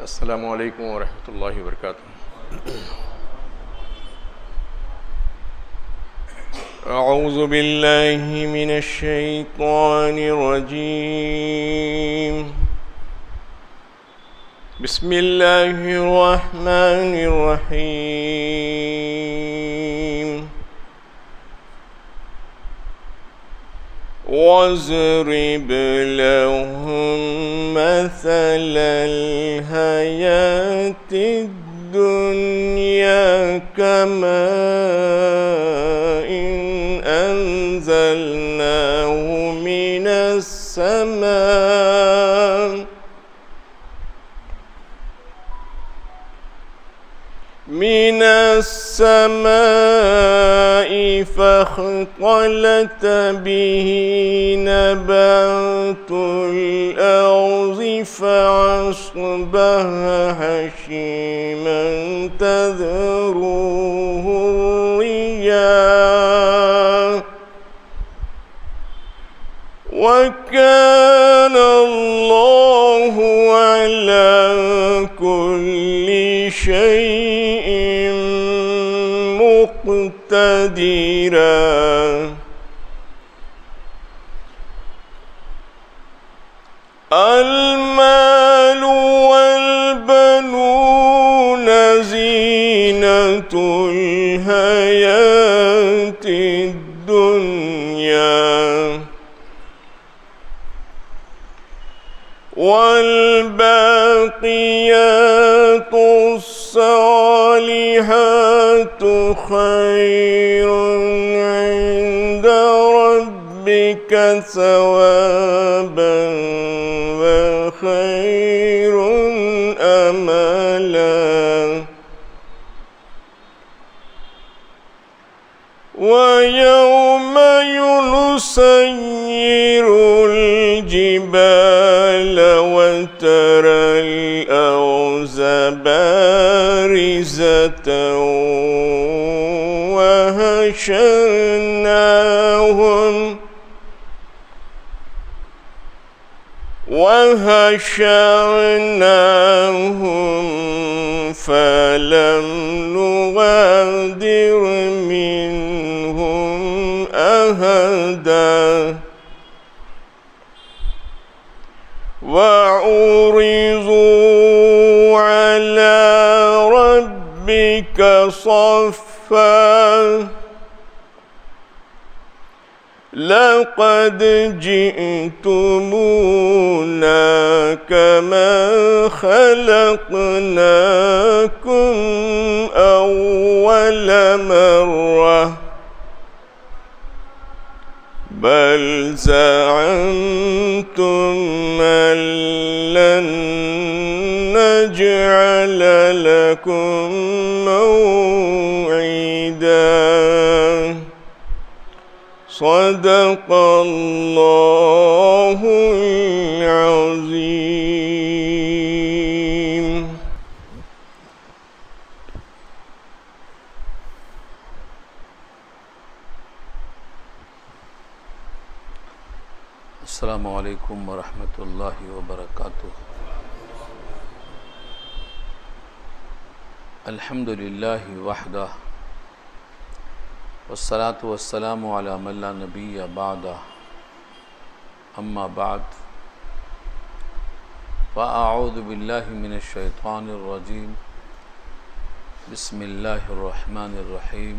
السلام علیکم ورحمۃ اللہ وبرکاتہ۔ اعوذ باللہ من الشیطان الرجیم، بسم اللہ الرحمن الرحیم۔ وَاضْرِبْ لَهُم مَّثَلَ الْحَيَاةِ الدُّنْيَا كَمَاءٍ أَنزَلْنَاهُ من السماء فاختلط به نبات الأرض فأصبح هشيما تذروه الرياح وكان الله على كل شيء مقتدرا۔ المال والبنون زينة الحياة الدنيا والباقيات الصالحات خير عند ربك ثوابا وخير أملا۔ ويوم يسير الجبال وترى الأرض بارزة وحشرناهم فلم نغادر منهم أحدا وعرضوا على ربك صفا لقد جئتمونا كما خلقناكم أول مرة بل زعمتم أن لن نجعل لكم موعدا۔ صدق اللہ العظیم۔ السلام علیکم ورحمۃ اللہ وبرکاتہ۔ الحمد للہ وحدہ والصلاة والسلام علی من لا نبی بعدہ، اما بعد فاعوذ باللہ من الشیطان الرجیم، بسم اللہ الرحمن الرحیم۔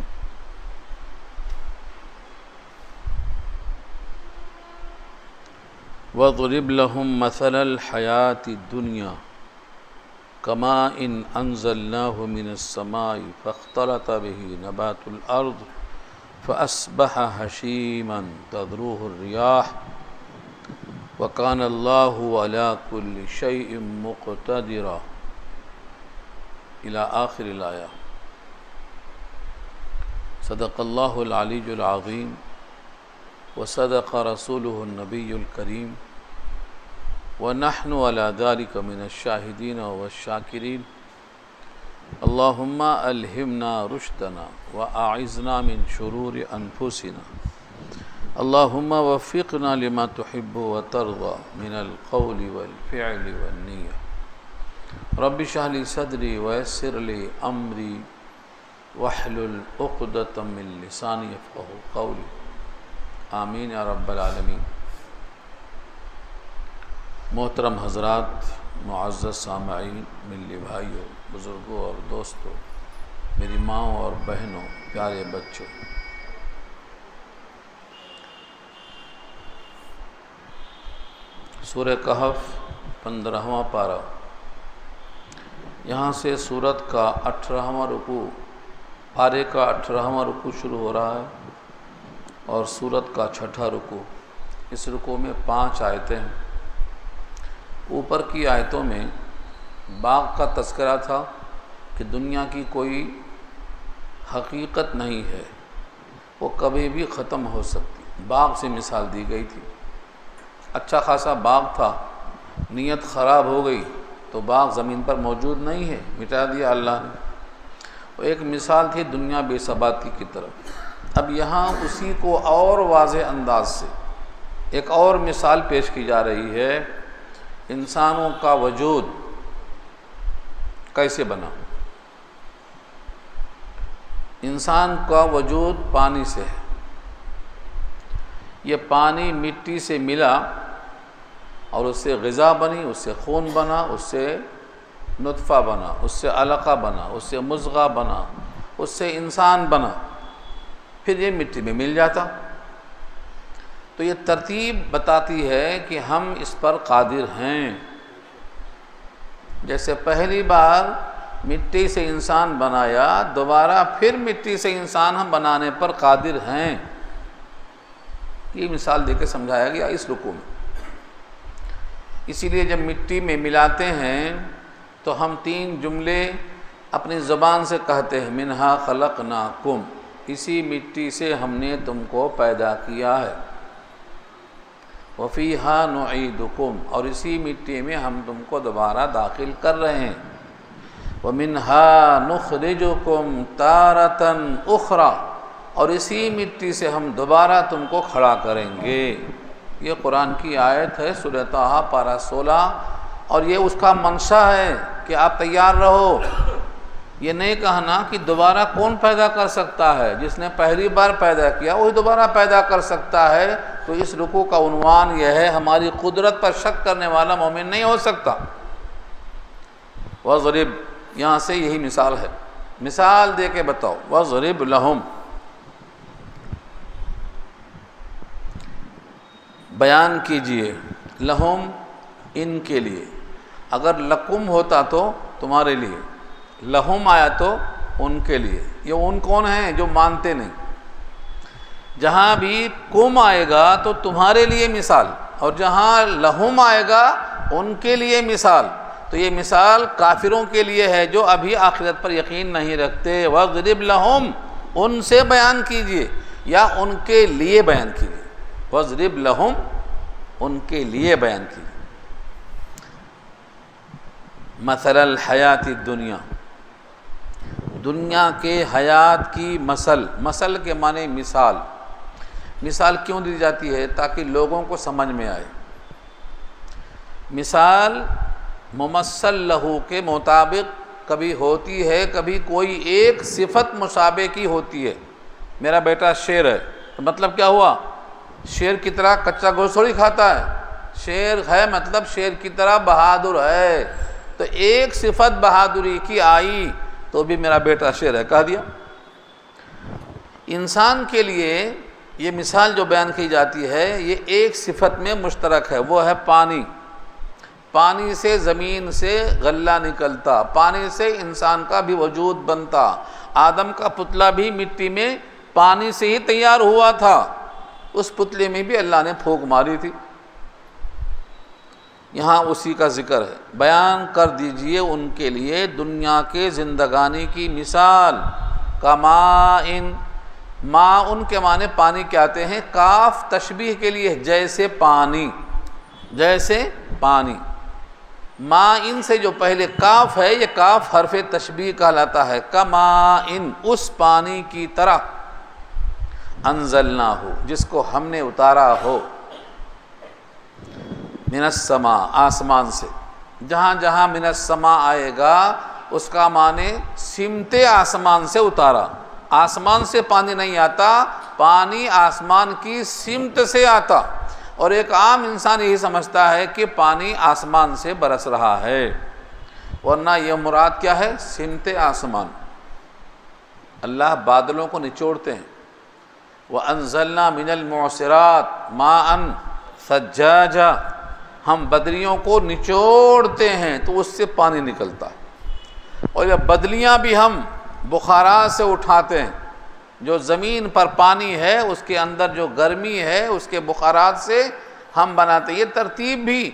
وَاضْرِبْ لَهُمْ مَثَلَ الْحَيَاةِ الدُّنْيَا كَمَاءٍ أَنزَلْنَاهُ مِنَ السَّمَاءِ فاختلط بِهِ نَبَاتُ الْأَرْضِ فأصبح هشيما تذروه الرياح وكان الله على كل شيء مقتدرا إلى آخر الآية۔ صدق الله العلي العظيم وصدق رسوله النبي الكريم ونحن على ذلك من الشاهدين والشاكرين۔ اللهم ألهمنا رشدنا وأعذنا من شرور أنفسنا، اللهم وفقنا لما تحب وترضى من القول والفعل والنية، رب اشرح لی صدری ویسر لی امری واحلل عقدۃ من لسانی یفقہوا قولی آمین یا رب العالمین۔ محترم حضرات، معزز سامعین، ملی بھائیوں، بزرگوں اور دوستوں، میری ماؤں اور بہنوں، پیارے بچوں، سورہ کہف 15واں پارہ، یہاں سے سورت کا 18واں رکوع، پارے کا 18واں رکوع شروع ہو رہا ہے اور سورت کا 6واں رکوع۔ اس رکوع میں 5 آیتیں ہیں۔ اوپر کی آیتوں میں باغ کا تذکرہ تھا کہ دنیا کی کوئی حقیقت نہیں ہے، وہ کبھی بھی ختم ہو سکتی۔ باغ سے مثال دی گئی تھی۔ اچھا خاصا باغ تھا، نیت خراب ہو گئی تو باغ زمین پر موجود نہیں ہے، مٹا دیا اللہ نے۔ وہ ایک مثال تھی دنیا بے ثباتی کی طرف۔ اب یہاں اسی کو اور واضح انداز سے ایک اور مثال پیش کی جا رہی ہے، انسانوں کا وجود کیسے بنا۔ انسان کا وجود پانی سے ہے۔ یہ پانی مٹی سے ملا اور اس سے غذا بنی، اس سے خون بنا، اس سے نطفہ بنا، اس سے علقہ بنا، اس سے مضغہ بنا، اس سے انسان بنا، پھر یہ مٹی میں مل جاتا۔ تو یہ ترتیب بتاتی ہے کہ ہم اس پر قادر ہیں۔ جیسے پہلی بار مٹی سے انسان بنایا، دوبارہ پھر مٹی سے انسان ہم بنانے پر قادر ہیں۔ یہ مثال دے کے سمجھایا گیا اس رکوع میں۔ اسی لیے جب مٹی میں ملاتے ہیں تو ہم 3 جملے اپنی زبان سے کہتے ہیں، منہا خلقناکم، اسی مٹی سے ہم نے تم کو پیدا کیا ہے، وفیہا نعیدکم، اور اسی مٹی میں ہم تم کو دوبارہ داخل کر رہے ہیں، ومنہا نخرجکم تارۃ اخری، اور اسی مٹی سے ہم دوبارہ تم کو کھڑا کریں گے۔ یہ قرآن کی آیت ہے، سورہ طٰہٰ پارہ 16، اور یہ اس کا منشا ہے کہ آپ تیار رہو۔ یہ نہیں کہنا کہ دوبارہ کون پیدا کر سکتا ہے، جس نے پہلی بار پیدا کیا وہی دوبارہ پیدا کر سکتا ہے۔ تو اس رکوع کا عنوان یہ ہے، ہماری قدرت پر شک کرنے والا مومن نہیں ہو سکتا۔ وَضْرِبْ، یہاں سے یہی مثال ہے، مثال دے کے بتاؤ۔ وَضْرِبْ لَهُمْ، بیان کیجئے، لہم، ان کے لیے۔ اگر لکم ہوتا تو تمہارے لیے، لہم آیا تو ان کے لیے۔ یہ ان کون ہیں؟ جو مانتے نہیں۔ جہاں بھی کم آئے گا تو تمہارے لیے مثال، اور جہاں لہم آئے گا ان کے لیے مثال۔ تو یہ مثال کافروں کے لیے ہے جو ابھی آخرت پر یقین نہیں رکھتے۔ وَاضْرِبْ لَهُمْ، ان سے بیان کیجئے یا ان کے لیے بیان کیجئے۔ وَاضْرِبْ لَهُمْ، ان کے لیے بیان کیجئے۔ مثل الحیات الدنیا، دنیا کے حیات کی مثل کے معنی مثال۔ مثال کیوں دی جاتی ہے؟ تاکہ لوگوں کو سمجھ میں آئے۔ مثال ممثل لہو کے مطابق کبھی ہوتی ہے، کبھی کوئی ایک صفت مشابہ کی ہوتی ہے۔ میرا بیٹا شیر ہے، تو مطلب کیا ہوا؟ شیر کی طرح کچا گوشت تھوڑی کھاتا ہے، شیر ہے مطلب شیر کی طرح بہادر ہے۔ تو ایک صفت بہادری کی آئی تو بھی میرا بیٹا شیر ہے، کہہ دیا۔ انسان کے لیے یہ مثال جو بیان کی جاتی ہے، یہ ایک صفت میں مشترک ہے، وہ ہے پانی۔ پانی سے زمین سے غلہ نکلتا، پانی سے انسان کا بھی وجود بنتا۔ آدم کا پتلا بھی مٹی میں پانی سے ہی تیار ہوا تھا، اس پتلے میں بھی اللہ نے پھونک ماری تھی۔ یہاں اسی کا ذکر ہے۔ بیان کر دیجئے ان کے لیے دنیا کے زندگانی کی مثال، کماء، ماء کے معنی پانی کے آتے ہیں، کاف تشبیہ کے لیے، جیسے پانی، جیسے پانی۔ ماء سے جو پہلے کاف ہے، یہ کاف حرف تشبیہ کہلاتا ہے، کماء، اس پانی کی طرح، انزلناہ، جس کو ہم نے اتارا ہو، من السماء، آسمان سے، جہاں جہاں من السماء آئے گا اس کا معنی سمت آسمان سے اتارا. آسمان سے پانی نہیں آتا، پانی آسمان کی سمت سے آتا. اور ایک عام انسان یہی سمجھتا ہے کہ پانی آسمان سے برس رہا ہے، ورنہ یہ مراد کیا ہے؟ سمت آسمان. اللہ بادلوں کو نچوڑتے ہیں. وَأَنزَلْنَا مِنَ الْمُعْصِرَاتِ مَاءً ثَجَّاجًا، ہم بدریوں کو نچوڑتے ہیں تو اس سے پانی نکلتا ہے. اور یہ بدلیاں بھی ہم بخارات سے اٹھاتے ہیں. جو زمین پر پانی ہے اس کے اندر جو گرمی ہے اس کے بخارات سے ہم بناتے ہیں. یہ ترتیب بھی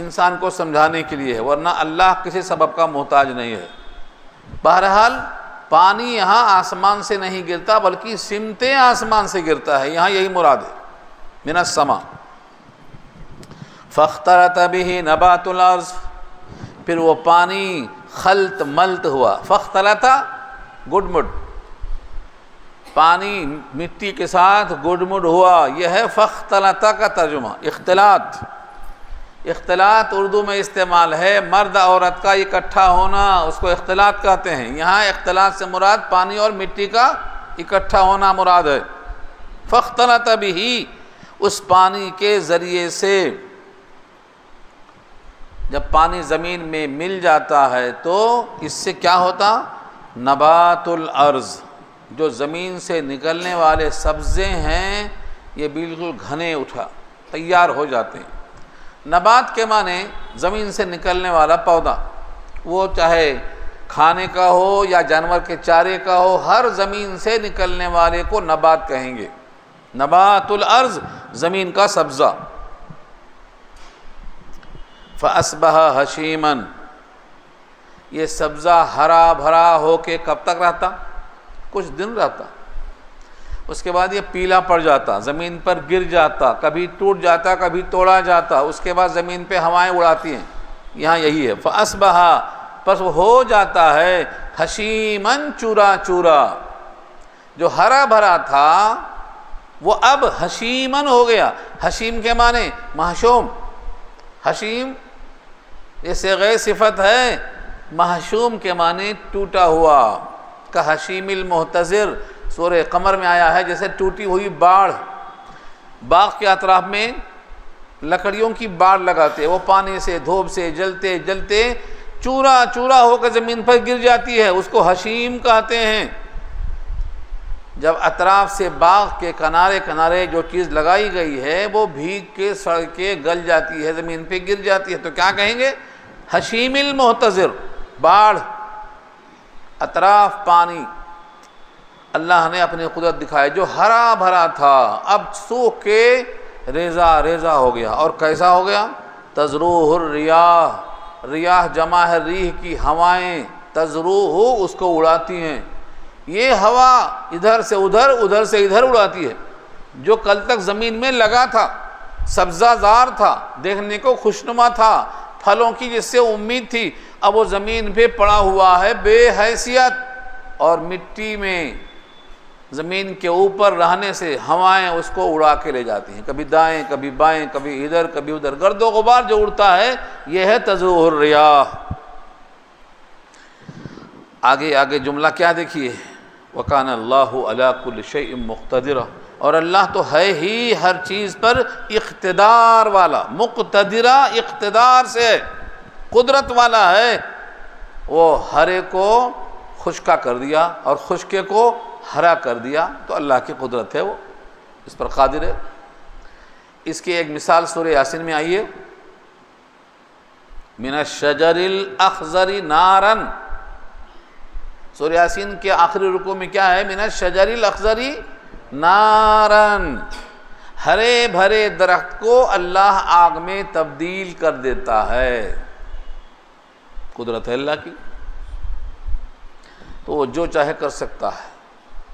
انسان کو سمجھانے کے لیے ہے، ورنہ اللہ کسی سبب کا محتاج نہیں ہے. بہرحال پانی یہاں آسمان سے نہیں گرتا بلکہ سمت آسمان سے گرتا ہے. یہاں یہی مراد ہے من السماء. فاختلط به نبات الارض، پھر وہ پانی خلط ملط ہوا. فاختلط گڈ مڈ، پانی مٹی کے ساتھ گڈ مڈ ہوا، یہ ہے فاختلط کا ترجمہ. اختلاط، اختلاط اردو میں استعمال ہے مرد عورت کا اکٹھا ہونا، اس کو اختلاط کہتے ہیں. یہاں اختلاط سے مراد پانی اور مٹی کا اکٹھا ہونا مراد ہے. فاختلط به، اس پانی کے ذریعے سے جب پانی زمین میں مل جاتا ہے تو اس سے کیا ہوتا؟ نبات الارض، جو زمین سے نکلنے والے سبزے ہیں یہ بالکل گھنے اٹھا تیار ہو جاتے ہیں. نبات کے معنی زمین سے نکلنے والا پودا، وہ چاہے کھانے کا ہو یا جانور کے چارے کا ہو، ہر زمین سے نکلنے والے کو نبات کہیں گے. نبات الارض، زمین کا سبزہ. فَأَصْبَحَ حَشِيمًا، یہ سبزہ ہرا بھرا ہو کے کب تک رہتا؟ کچھ دن رہتا. اس کے بعد یہ پیلا پڑ جاتا، زمین پر گر جاتا، کبھی ٹوٹ جاتا کبھی توڑا جاتا. اس کے بعد زمین پہ ہوائیں اڑاتی ہیں. یہاں یہی ہے فَأَصْبَحَ، پس ہو جاتا ہے حشیماً، چورا چورا. جو ہرا بھرا تھا وہ اب حشیماً ہو گیا. حشیم کے معنی محشوم. حشیم یہ صیغہ صفت ہے، محشوم کے معنی ٹوٹا ہوا. کحشیم المحتضر، سورہ قمر میں آیا ہے جیسے ٹوٹی ہوئی باڑ. باغ کے اطراف میں لکڑیوں کی باڑ لگاتے، وہ پانی سے دھوپ سے جلتے جلتے چورا چورا ہو کر زمین پر گر جاتی ہے، اس کو حشیم کہتے ہیں. جب اطراف سے باغ کے کنارے کنارے جو چیز لگائی گئی ہے وہ بھیگ کے سڑ کے گل جاتی ہے، زمین پہ گر جاتی ہے، تو کیا کہیں گے؟ حشیم المحتضر. باڑھ، اطراف پانی. اللہ نے اپنی قدرت دکھائی. جو ہرا بھرا تھا اب سوکھ کے ریزہ ریزہ ہو گیا. اور کیسا ہو گیا؟ تزروہ الریاح، ریاح جمع ہے ریح کی، ہوائیں. تزروہ، اس کو اڑاتی ہیں. یہ ہوا ادھر سے ادھر، ادھر سے ادھر اڑاتی ہے. جو کل تک زمین میں لگا تھا، سبزہ زار تھا، دیکھنے کو خوشنما تھا، پھلوں کی جس سے امید تھی، اب وہ زمین پہ پڑا ہوا ہے بے حیثیت. اور مٹی میں زمین کے اوپر رہنے سے ہوائیں اس کو اڑا کے لے جاتی ہیں، کبھی دائیں کبھی بائیں، کبھی ادھر کبھی ادھر. گرد و غبار جو اڑتا ہے یہ ہے تزروہ الریاح. آگے آگے جملہ کیا دیکھیے؟ وَكَانَ اللَّهُ عَلَىٰ كُلِّ شَيْءٍ مُقْتَدِرًا، اور اللہ تو ہے ہی ہر چیز پر اقتدار والا. مقتدرہ، اقتدار سے قدرت والا ہے. وہ ہرے کو خشکا کر دیا اور خشکے کو ہرا کر دیا، تو اللہ کی قدرت ہے، وہ اس پر قادر ہے. اس کی ایک مثال سورہ یاسین میں آئیے. مِنَ الشَّجَرِ الْأَخْضَرِ نَارًا، سورہ یاسین کے آخری رکوع میں کیا ہے؟ مِنَ الشَّجَرِ الْأَخْضَرِ نَارًا، ہرے بھرے درخت کو اللہ آگ میں تبدیل کر دیتا ہے. قدرت ہے اللہ کی، تو وہ جو چاہے کر سکتا ہے.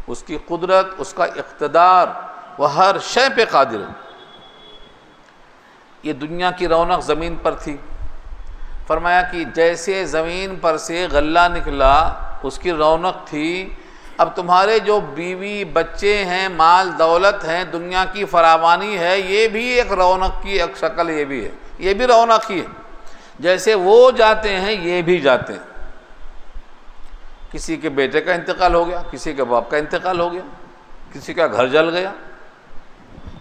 اس کی قدرت، اس کا اقتدار، وہ ہر شے پہ قادر ہے. یہ دنیا کی رونق زمین پر تھی. فرمایا کہ جیسے زمین پر سے غلہ نکلا اس کی رونق تھی، اب تمہارے جو بیوی بچے ہیں، مال دولت ہیں، دنیا کی فراوانی ہے، یہ بھی ایک رونق کی ایک شکل، یہ بھی ہے، یہ بھی رونق ہی ہے. جیسے وہ جاتے ہیں یہ بھی جاتے ہیں. کسی کے بیٹے کا انتقال ہو گیا، کسی کے باپ کا انتقال ہو گیا، کسی کا گھر جل گیا.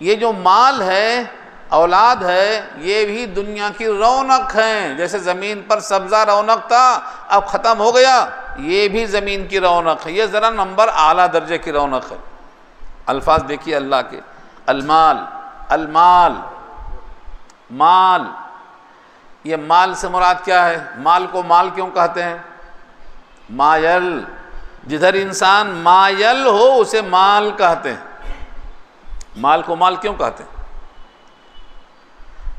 یہ جو مال ہے، اولاد ہے، یہ بھی دنیا کی رونق ہے. جیسے زمین پر سبزہ رونق تھا، اب ختم ہو گیا، یہ بھی زمین کی رونق ہے. یہ ذرا نمبر اعلیٰ درجے کی رونق ہے. الفاظ دیکھیے اللہ کے، المال، المال، مال. یہ مال سے مراد کیا ہے؟ مال کو مال کیوں کہتے ہیں؟ مایل، جدھر انسان مایل ہو اسے مال کہتے ہیں. مال کو مال کیوں کہتے ہیں؟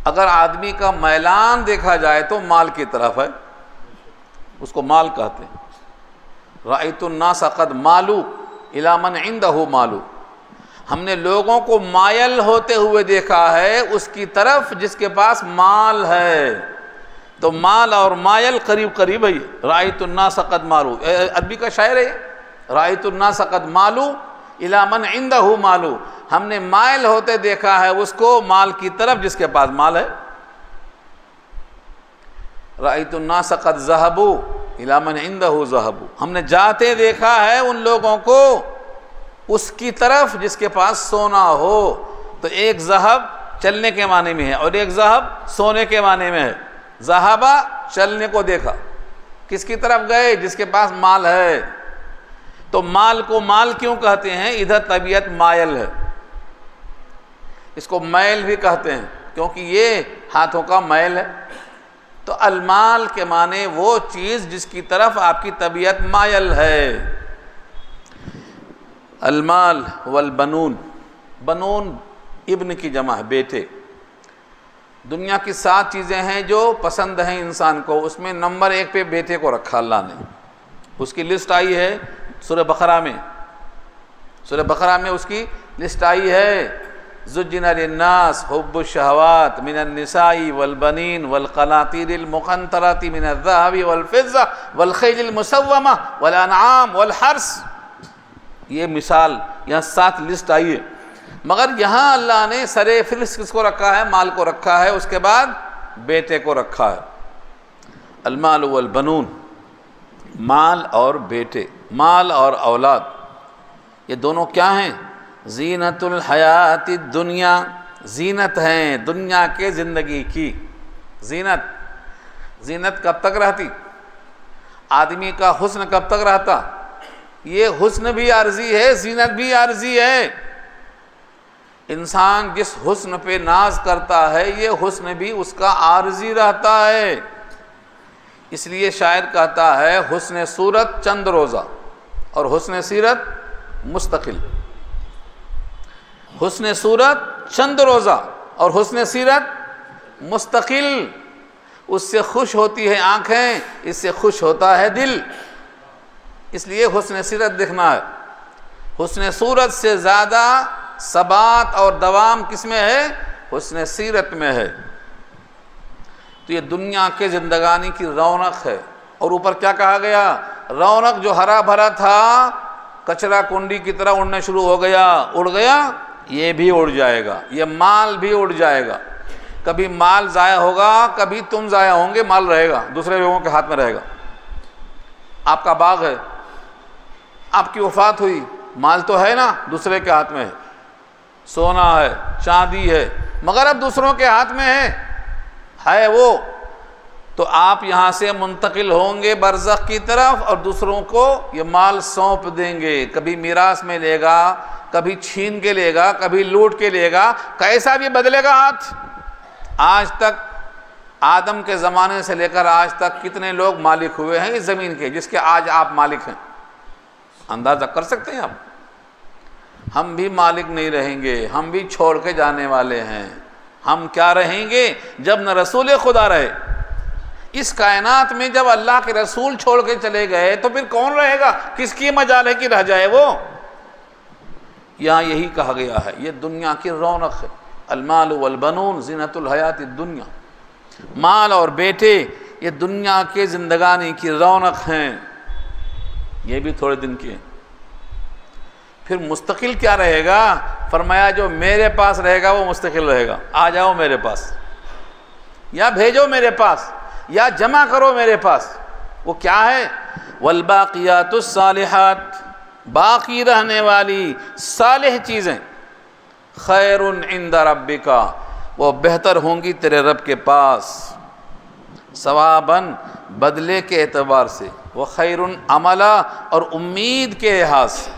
اگر آدمی کا میلان دیکھا جائے تو مال کی طرف ہے، اس کو مال کہتے ہیں. رأیت الناس قد مالو الی من عندہ مالو. ہم نے لوگوں کو مائل ہوتے ہوئے دیکھا ہے اس کی طرف جس کے پاس مال ہے. تو مال اور مائل قریب قریب ہے. رأیت الناس قد مالو، عربی کا شاعر ہے. رأیت الناس قد مالو الی من عندہ مالو. ہم نے مائل ہوتے دیکھا ہے اس کو مال کی طرف جس کے پاس مال ہے. رأیت الناس قد ذهبوا الی من عندہ ذهبوا. ہم نے جاتے دیکھا ہے ان لوگوں کو اس کی طرف جس کے پاس سونا ہو. تو ایک ذہب چلنے کے معنی میں ہے اور ایک ذہب سونے کے معنی میں ہے. ذہبا چلنے کو دیکھا، کس کی طرف گئے؟ جس کے پاس مال ہے. تو مال کو مال کیوں کہتے ہیں؟ ادھر طبیعت مائل ہے. اس کو میل بھی کہتے ہیں کیونکہ یہ ہاتھوں کا میل ہے. تو المال کے معنی وہ چیز جس کی طرف آپ کی طبیعت مائل ہے. المال والبنون، بنون ابن کی جمع ہے، بیٹے. دنیا کی 7 چیزیں ہیں جو پسند ہیں انسان کو، اس میں نمبر 1 پہ بیٹے کو رکھا اللہ نے. اس کی لسٹ آئی ہے سورہ بقرہ میں. سورہ بقرہ میں اس کی لسٹ آئی ہے. زُجِّنَ لِلنَّاسِ حُبُّ الشَّهَوَاتِ مِنَ النِّسَاءِ وَالْبَنِينَ وَالْقَنَاطِيرِ الْمُقَنطَرَةِ مِنَ الذَّهَبِ وَالْفِضَّةِ وَالْخَيْلِ الْمُسَوَّمَةِ وَالْأَنْعَامِ وَالْحَرْثِ. یہ مثال یہاں 7 لسٹ آئی ہے. مگر یہاں اللہ نے سرے فہرست کس کو رکھا ہے؟ مال کو رکھا ہے. اس کے بعد بیٹے کو رکھا ہے. المال والبنون، مال اور بیٹے، مال اور اولاد. یہ دونوں کیا ہیں؟ زینت الحیات الدنیا، زینت ہیں دنیا کے زندگی کی. زینت، زینت کب تک رہتی؟ آدمی کا حسن کب تک رہتا؟ یہ حسن بھی عارضی ہے، زینت بھی عارضی ہے. انسان جس حسن پہ ناز کرتا ہے یہ حسن بھی اس کا عارضی رہتا ہے. اس لیے شاعر کہتا ہے حسن صورت چند روزہ اور حسن سیرت مستقل. حسن صورت چند روزہ اور حسن سیرت مستقل. اس سے خوش ہوتی ہے آنکھیں، اس سے خوش ہوتا ہے دل. اس لیے حسن سیرت دیکھنا ہے. حسن صورت سے زیادہ ثبات اور دوام کس میں ہے؟ حسن سیرت میں ہے. تو یہ دنیا کے زندگانی کی رونق ہے. اور اوپر کیا کہا گیا؟ رونق جو ہرا بھرا تھا کچرا کنڈی کی طرح اڑنے شروع ہو گیا، اڑ گیا، یہ بھی اڑ جائے گا. یہ مال بھی اڑ جائے گا. کبھی مال ضائع ہوگا، کبھی تم ضائع ہوں گے، مال رہے گا، دوسرے لوگوں کے ہاتھ میں رہے گا. آپ کا باغ ہے، آپ کی وفات ہوئی، مال تو ہے نا، دوسرے کے ہاتھ میں ہے. سونا ہے، چاندی ہے، مگر اب دوسروں کے ہاتھ میں ہے وہ. تو آپ یہاں سے منتقل ہوں گے برزخ کی طرف اور دوسروں کو یہ مال سونپ دیں گے. کبھی میراث میں لے گا، کبھی چھین کے لے گا، کبھی لوٹ کے لے گا. کیسا بھی بدلے گا ہاتھ. آج تک آدم کے زمانے سے لے کر آج تک کتنے لوگ مالک ہوئے ہیں اس زمین کے جس کے آج آپ مالک ہیں؟ اندازہ کر سکتے ہیں آپ؟ ہم بھی مالک نہیں رہیں گے، ہم بھی چھوڑ کے جانے والے ہیں. ہم کیا رہیں گے جب نہ رسول خدا رہے؟ اس کائنات میں جب اللہ کے رسول چھوڑ کے چلے گئے تو پھر کون رہے گا؟ کس کی مجال ہے کہ رہ جائے وہ؟ یہاں یہی کہا گیا ہے یہ دنیا کی رونق ہے. المال والبنون زینت الحیات الدنیا. مال اور بیٹے یہ دنیا کے زندگانی کی رونق ہیں. یہ بھی تھوڑے دن کی ہیں. پھر مستقل کیا رہے گا؟ فرمایا جو میرے پاس رہے گا وہ مستقل رہے گا. آ جاؤ میرے پاس یا بھیجو میرے پاس. یا جمع کرو میرے پاس۔ وہ کیا ہے؟ والباقیات الصالحات، باقی رہنے والی صالح چیزیں، خیر عند ربک، وہ بہتر ہوں گی تیرے رب کے پاس، ثواباً بدلے کے اعتبار سے، وہ خیر عملا، اور امید کے لحاظ سے۔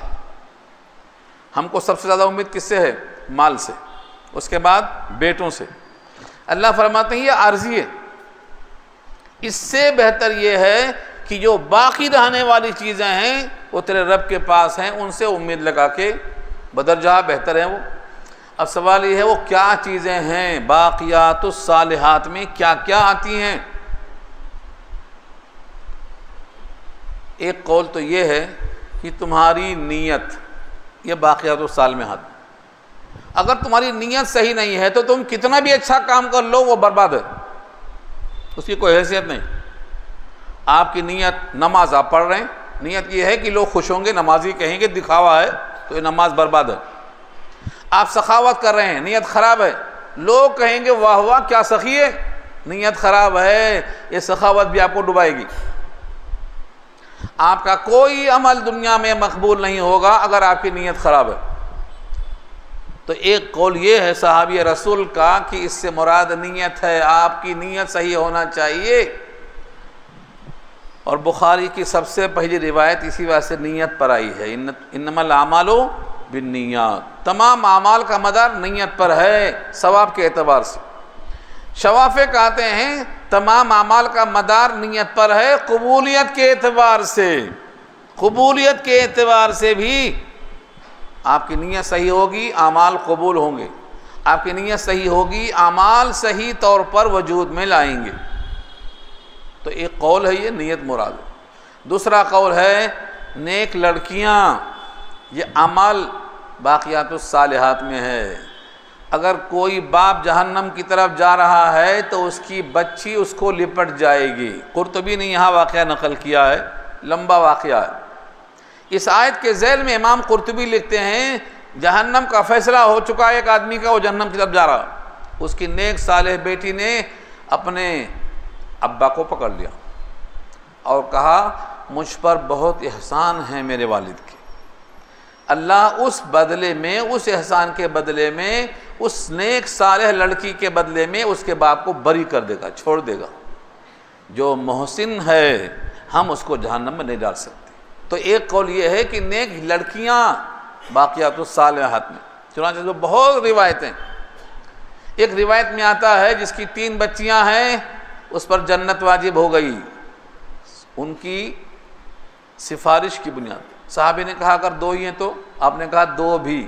ہم کو سب سے زیادہ امید کس سے ہے؟ مال سے، اس کے بعد بیٹوں سے۔ اللہ فرماتے ہیں یہ عارضی ہے، اس سے بہتر یہ ہے کہ جو باقی رہنے والی چیزیں ہیں وہ تیرے رب کے پاس ہیں، ان سے امید لگا کے بدر جہاں بہتر ہیں وہ۔ اب سوال یہ ہے وہ کیا چیزیں ہیں؟ باقیات الصالحات میں کیا کیا آتی ہیں؟ ایک قول تو یہ ہے کہ تمہاری نیت یہ باقیات الصالحات، اگر تمہاری نیت صحیح نہیں ہے تو تم کتنا بھی اچھا کام کر لو وہ برباد ہے، اس کی کوئی حیثیت نہیں۔ آپ کی نیت، نماز آپ پڑھ رہے ہیں، نیت یہ ہے کہ لوگ خوش ہوں گے، نمازی کہیں گے دکھاوا ہے تو یہ نماز برباد ہے۔ آپ سخاوت کر رہے ہیں، نیت خراب ہے، لوگ کہیں گے واہ واہ کیا سخی ہے، نیت خراب ہے، یہ سخاوت بھی آپ کو ڈبائے گی۔ آپ کا کوئی عمل دنیا میں مقبول نہیں ہوگا اگر آپ کی نیت خراب ہے۔ تو ایک قول یہ ہے صحابی رسول کا کہ اس سے مراد نیت ہے، آپ کی نیت صحیح ہونا چاہیے۔ اور بخاری کی سب سے پہلی روایت اسی وجہ سے نیت پر آئی ہے، انما الاعمال بالنیات، تمام اعمال کا مدار نیت پر ہے ثواب کے اعتبار سے۔ شوافع کہتے ہیں تمام اعمال کا مدار نیت پر ہے قبولیت کے اعتبار سے، قبولیت کے اعتبار سے بھی آپ کی نیت صحیح ہوگی اعمال قبول ہوں گے، آپ کی نیت صحیح ہوگی اعمال صحیح طور پر وجود میں لائیں گے۔ تو ایک قول ہے یہ نیت مراد ہے۔ دوسرا قول ہے نیک لڑکیاں، یہ عمل باقیات الصالحات میں ہے۔ اگر کوئی باپ جہنم کی طرف جا رہا ہے تو اس کی بچی اس کو لپٹ جائے گی۔ قرطبی نے یہاں واقعہ نقل کیا ہے، لمبا واقعہ ہے۔ اس آیت کے ذیل میں امام قرطبی لکھتے ہیں جہنم کا فیصلہ ہو چکا ہے، ایک آدمی کا وہ جہنم کی طرف جا رہا، اس کی نیک صالح بیٹی نے اپنے ابا کو پکڑ لیا اور کہا مجھ پر بہت احسان ہے میرے والد کے، اللہ اس بدلے میں، اس احسان کے بدلے میں، اس نیک صالح لڑکی کے بدلے میں اس کے باپ کو بری کر دے گا، چھوڑ دے گا۔ جو محسن ہے ہم اس کو جہنم میں نہیں ڈال سکتے۔ تو ایک قول یہ ہے کہ نیک لڑکیاں باقیات الصالحات میں، چنانچہ جو بہت روایتیں، ایک روایت میں آتا ہے جس کی 3 بچیاں ہیں اس پر جنت واجب ہو گئی ان کی سفارش کی بنیاد۔ صحابی نے کہا اگر 2 ہی ہیں تو؟ آپ نے کہا 2 بھی۔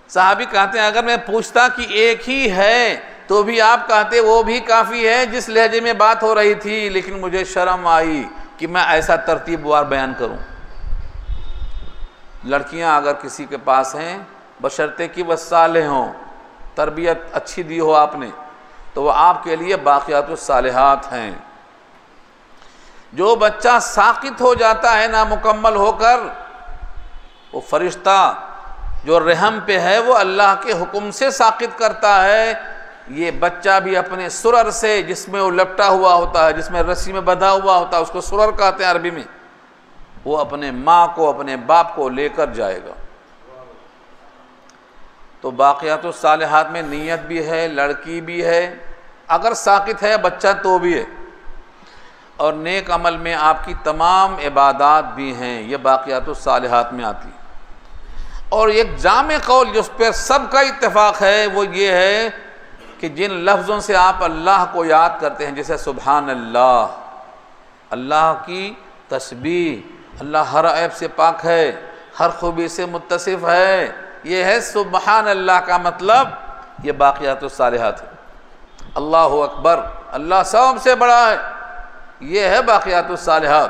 صحابی کہتے ہیں اگر میں پوچھتا کہ ایک ہی ہے تو بھی آپ کہتے وہ بھی کافی ہے جس لہجے میں بات ہو رہی تھی، لیکن مجھے شرم آئی کہ میں ایسا ترتیب وار بیان کروں۔ لڑکیاں اگر کسی کے پاس ہیں بشرطے کہ وہ صالح ہوں، تربیت اچھی دی ہو آپ نے، تو وہ آپ کے لیے باقیات الصالحات ہیں۔ جو بچہ ساقط ہو جاتا ہے نامکمل ہو کر، وہ فرشتہ جو رحم پہ ہے وہ اللہ کے حکم سے ساقط کرتا ہے۔ یہ بچہ بھی اپنے سرر سے، جس میں وہ لپٹا ہوا ہوتا ہے، جس میں رسی میں بندھا ہوا ہوتا ہے، اس کو سرر کہتے ہیں عربی میں، وہ اپنے ماں کو، اپنے باپ کو لے کر جائے گا۔ تو باقیات الصالحات میں نیت بھی ہے، لڑکی بھی ہے، اگر ساقط ہے بچہ تو بھی ہے، اور نیک عمل میں آپ کی تمام عبادات بھی ہیں، یہ باقیات الصالحات میں آتی۔ اور ایک جامع قول جس پہ سب کا اتفاق ہے وہ یہ ہے کہ جن لفظوں سے آپ اللہ کو یاد کرتے ہیں، جیسے سبحان اللہ، اللہ کی تسبیح، اللہ ہر عیب سے پاک ہے، ہر خوبی سے متصف ہے، یہ ہے سبحان اللہ کا مطلب، یہ باقیات الصالحات ہے۔ اللہ اکبر، اللہ سب سے بڑا ہے، یہ ہے باقیات الصالحات۔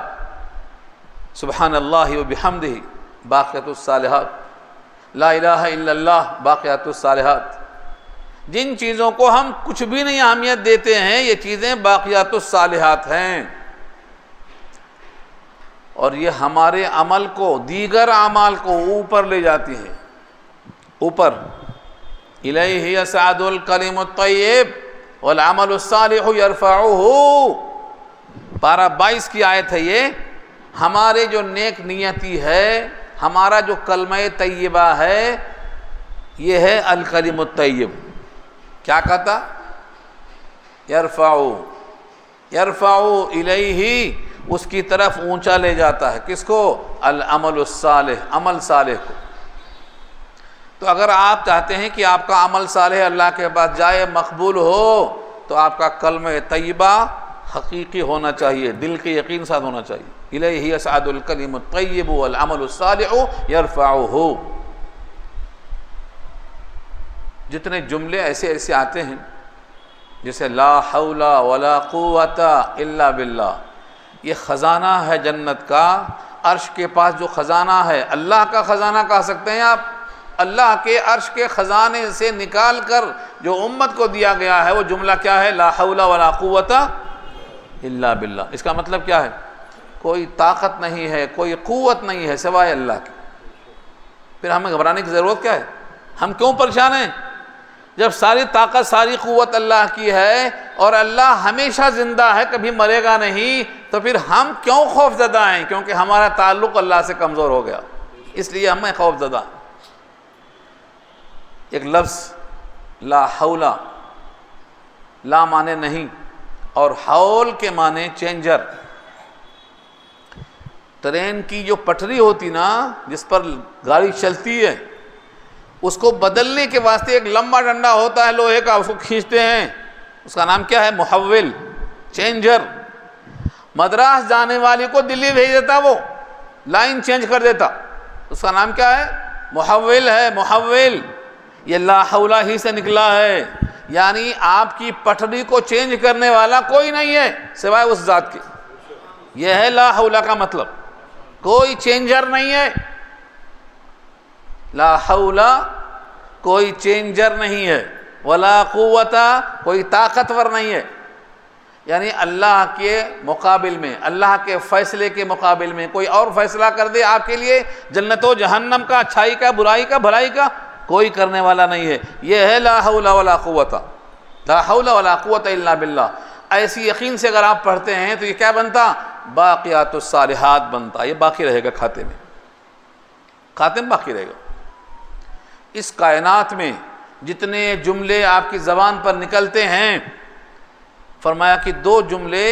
سبحان اللہ و بحمدہ، باقیات الصالحات۔ لا الہ الا اللہ، باقیات الصالحات۔ جن چیزوں کو ہم کچھ بھی نہیں اہمیت دیتے ہیں، یہ چیزیں باقیات الصالحات ہیں، اور یہ ہمارے عمل کو، دیگر اعمال کو اوپر لے جاتی ہیں، اوپر۔ الیہ یصعد الکلم الطیب والعمل الصالح يرفعه، پارہ 22 کی آیت ہے یہ. ہمارے جو نیک نیتی ہے، ہمارا جو کلمہ طیبہ ہے، یہ ہے الکلم الطیب. کیا کہتا؟ یرفع الیہ، اس کی طرف اونچا لے جاتا ہے. کس کو؟ العمل الصالح، عمل صالح کو. تو اگر آپ چاہتے ہیں کہ آپ کا عمل صالح اللہ کے پاس جائے، مقبول ہو، تو آپ کا کلمہ طیبہ حقیقی ہونا چاہیے، دل کے یقین ساتھ ہونا چاہیے. الیہ یصعد الکلم الطیب والعمل الصالح یرفعہ. جتنے جملے ایسے آتے ہیں جیسے لا حول ولا قوت الا باللہ، یہ خزانہ ہے جنت کا. عرش کے پاس جو خزانہ ہے، اللہ کا خزانہ کہہ سکتے ہیں آپ. اللہ کے عرش کے خزانے سے نکال کر جو امت کو دیا گیا ہے وہ جملہ کیا ہے؟ لا حول ولا قوت الا باللہ. اس کا مطلب کیا ہے؟ کوئی طاقت نہیں ہے، کوئی قوت نہیں ہے سوائے اللہ کی. پھر ہمیں گھبرانے کی ضرورت کیا ہے؟ ہم کیوں پریشان ہیں جب ساری طاقت ساری قوت اللہ کی ہے اور اللہ ہمیشہ زندہ ہے، کبھی مرے گا نہیں؟ تو پھر ہم کیوں خوف زدہ ہیں؟ کیونکہ ہمارا تعلق اللہ سے کمزور ہو گیا، اس لیے ہمیں خوف زدہ. ایک لفظ لا حول، لا معنی نہیں اور حول کے معنی چینجر. ٹرین کی جو پٹری ہوتی نا، جس پر گاڑی چلتی ہے، اس کو بدلنے کے واسطے ایک لمبا ڈنڈا ہوتا ہے لوہے کا، اس کو کھینچتے ہیں. اس کا نام کیا ہے؟ محول، چینجر. مدراس جانے والی کو دلی بھیج دیتا، وہ لائن چینج کر دیتا. اس کا نام کیا ہے؟ محول ہے. محول یہ لا حول ہی سے نکلا ہے، یعنی آپ کی پٹری کو چینج کرنے والا کوئی نہیں ہے سوائے اس ذات کے. یہ ہے لا حول کا مطلب، کوئی چینجر نہیں ہے. لا حول کوئی چینجر نہیں ہے، ولا قوت کوئی طاقتور نہیں ہے. یعنی اللہ کے مقابل میں، اللہ کے فیصلے کے مقابل میں کوئی اور فیصلہ کر دے آپ کے لیے جنت و جہنم کا، اچھائی کا، برائی کا، بھلائی کا، کوئی کرنے والا نہیں ہے. یہ ہے لا حول ولا قوت، لا حول ولا قوت الا باللہ. ایسی یقین سے اگر آپ پڑھتے ہیں تو یہ کیا بنتا؟ باقیات الصالحات بنتا. یہ باقی رہے گا کھاتے میں، کھاتے میں باقی رہے گا. اس کائنات میں جتنے جملے آپ کی زبان پر نکلتے ہیں، فرمایا کہ 2 جملے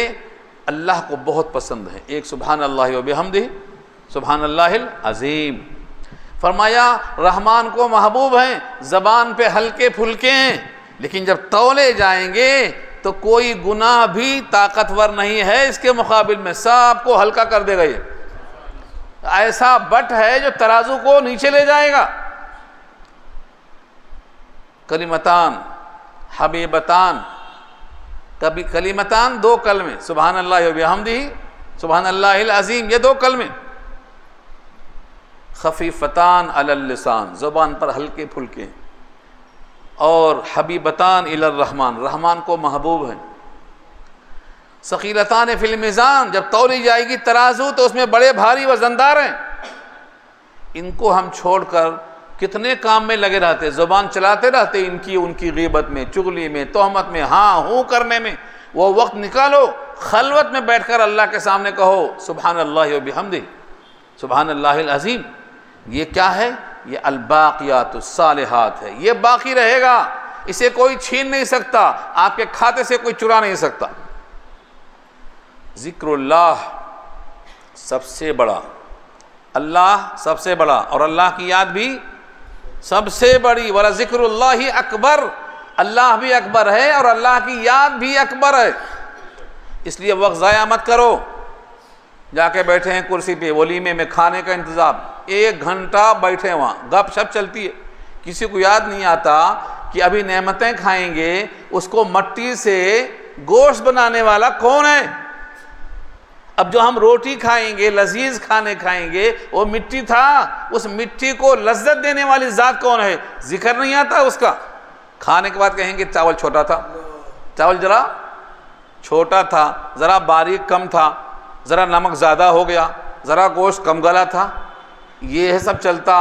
اللہ کو بہت پسند ہیں. ایک سبحان اللہ و بحمدہ، سبحان اللہ العظیم. فرمایا رحمان کو محبوب ہیں، زبان پہ ہلکے پھلکے ہیں، لیکن جب تولے جائیں گے تو کوئی گناہ بھی طاقتور نہیں ہے اس کے مقابل میں، سب کو ہلکا کر دے گا. یہ ایسا بٹ ہے جو ترازو کو نیچے لے جائے گا. کلمتان حبیبتان، کبھی کلمتان 2 کلمے، سبحان اللہ و بحمدہ، سبحان اللہ العظیم، یہ 2 کلمے. خفیفتان علی اللسان، زبان پر ہلکے پھلکے، اور حبیبتان الی الرحمن، رحمان کو محبوب ہیں. ثقیلتان فی المیزان، جب تولی جائے گی ترازو تو اس میں بڑے بھاری وزندار ہیں. ان کو ہم چھوڑ کر کتنے کام میں لگے رہتے، زبان چلاتے رہتے ان کی غیبت میں، چغلی میں، تہمت میں، ہاں ہوں کرنے میں. وہ وقت نکالو، خلوت میں بیٹھ کر اللہ کے سامنے کہو سبحان اللہ و بحمدہ، سبحان اللہ العظیم. یہ کیا ہے؟ یہ الباقیات الصالحات ہے. یہ باقی رہے گا، اسے کوئی چھین نہیں سکتا، آپ کے کھاتے سے کوئی چرا نہیں سکتا. ذکر اللہ سب سے بڑا، اللہ سب سے بڑا، اور اللہ کی یاد بھی سب سے بڑی. ولا ذکر اللہ اکبر، اللہ بھی اکبر ہے اور اللہ کی یاد بھی اکبر ہے. اس لیے وقت ضائع مت کرو. جا کے بیٹھے ہیں کرسی پہ، ولیمے میں کھانے کا انتظام، 1 گھنٹہ بیٹھے وہاں، گپ شپ چلتی ہے. کسی کو یاد نہیں آتا کہ ابھی نعمتیں کھائیں گے، اس کو مٹی سے گوشت بنانے والا کون ہے. اب جو ہم روٹی کھائیں گے، لذیذ کھانے کھائیں گے، وہ مٹی تھا، اس مٹی کو لذت دینے والی ذات کون ہے؟ ذکر نہیں آتا اس کا. کھانے کے بعد کہیں گے چاول چھوٹا تھا، چاول ذرا چھوٹا تھا، ذرا باریک کم تھا، ذرا نمک زیادہ ہو گیا، ذرا گوشت کم گلا تھا. یہ سب چلتا.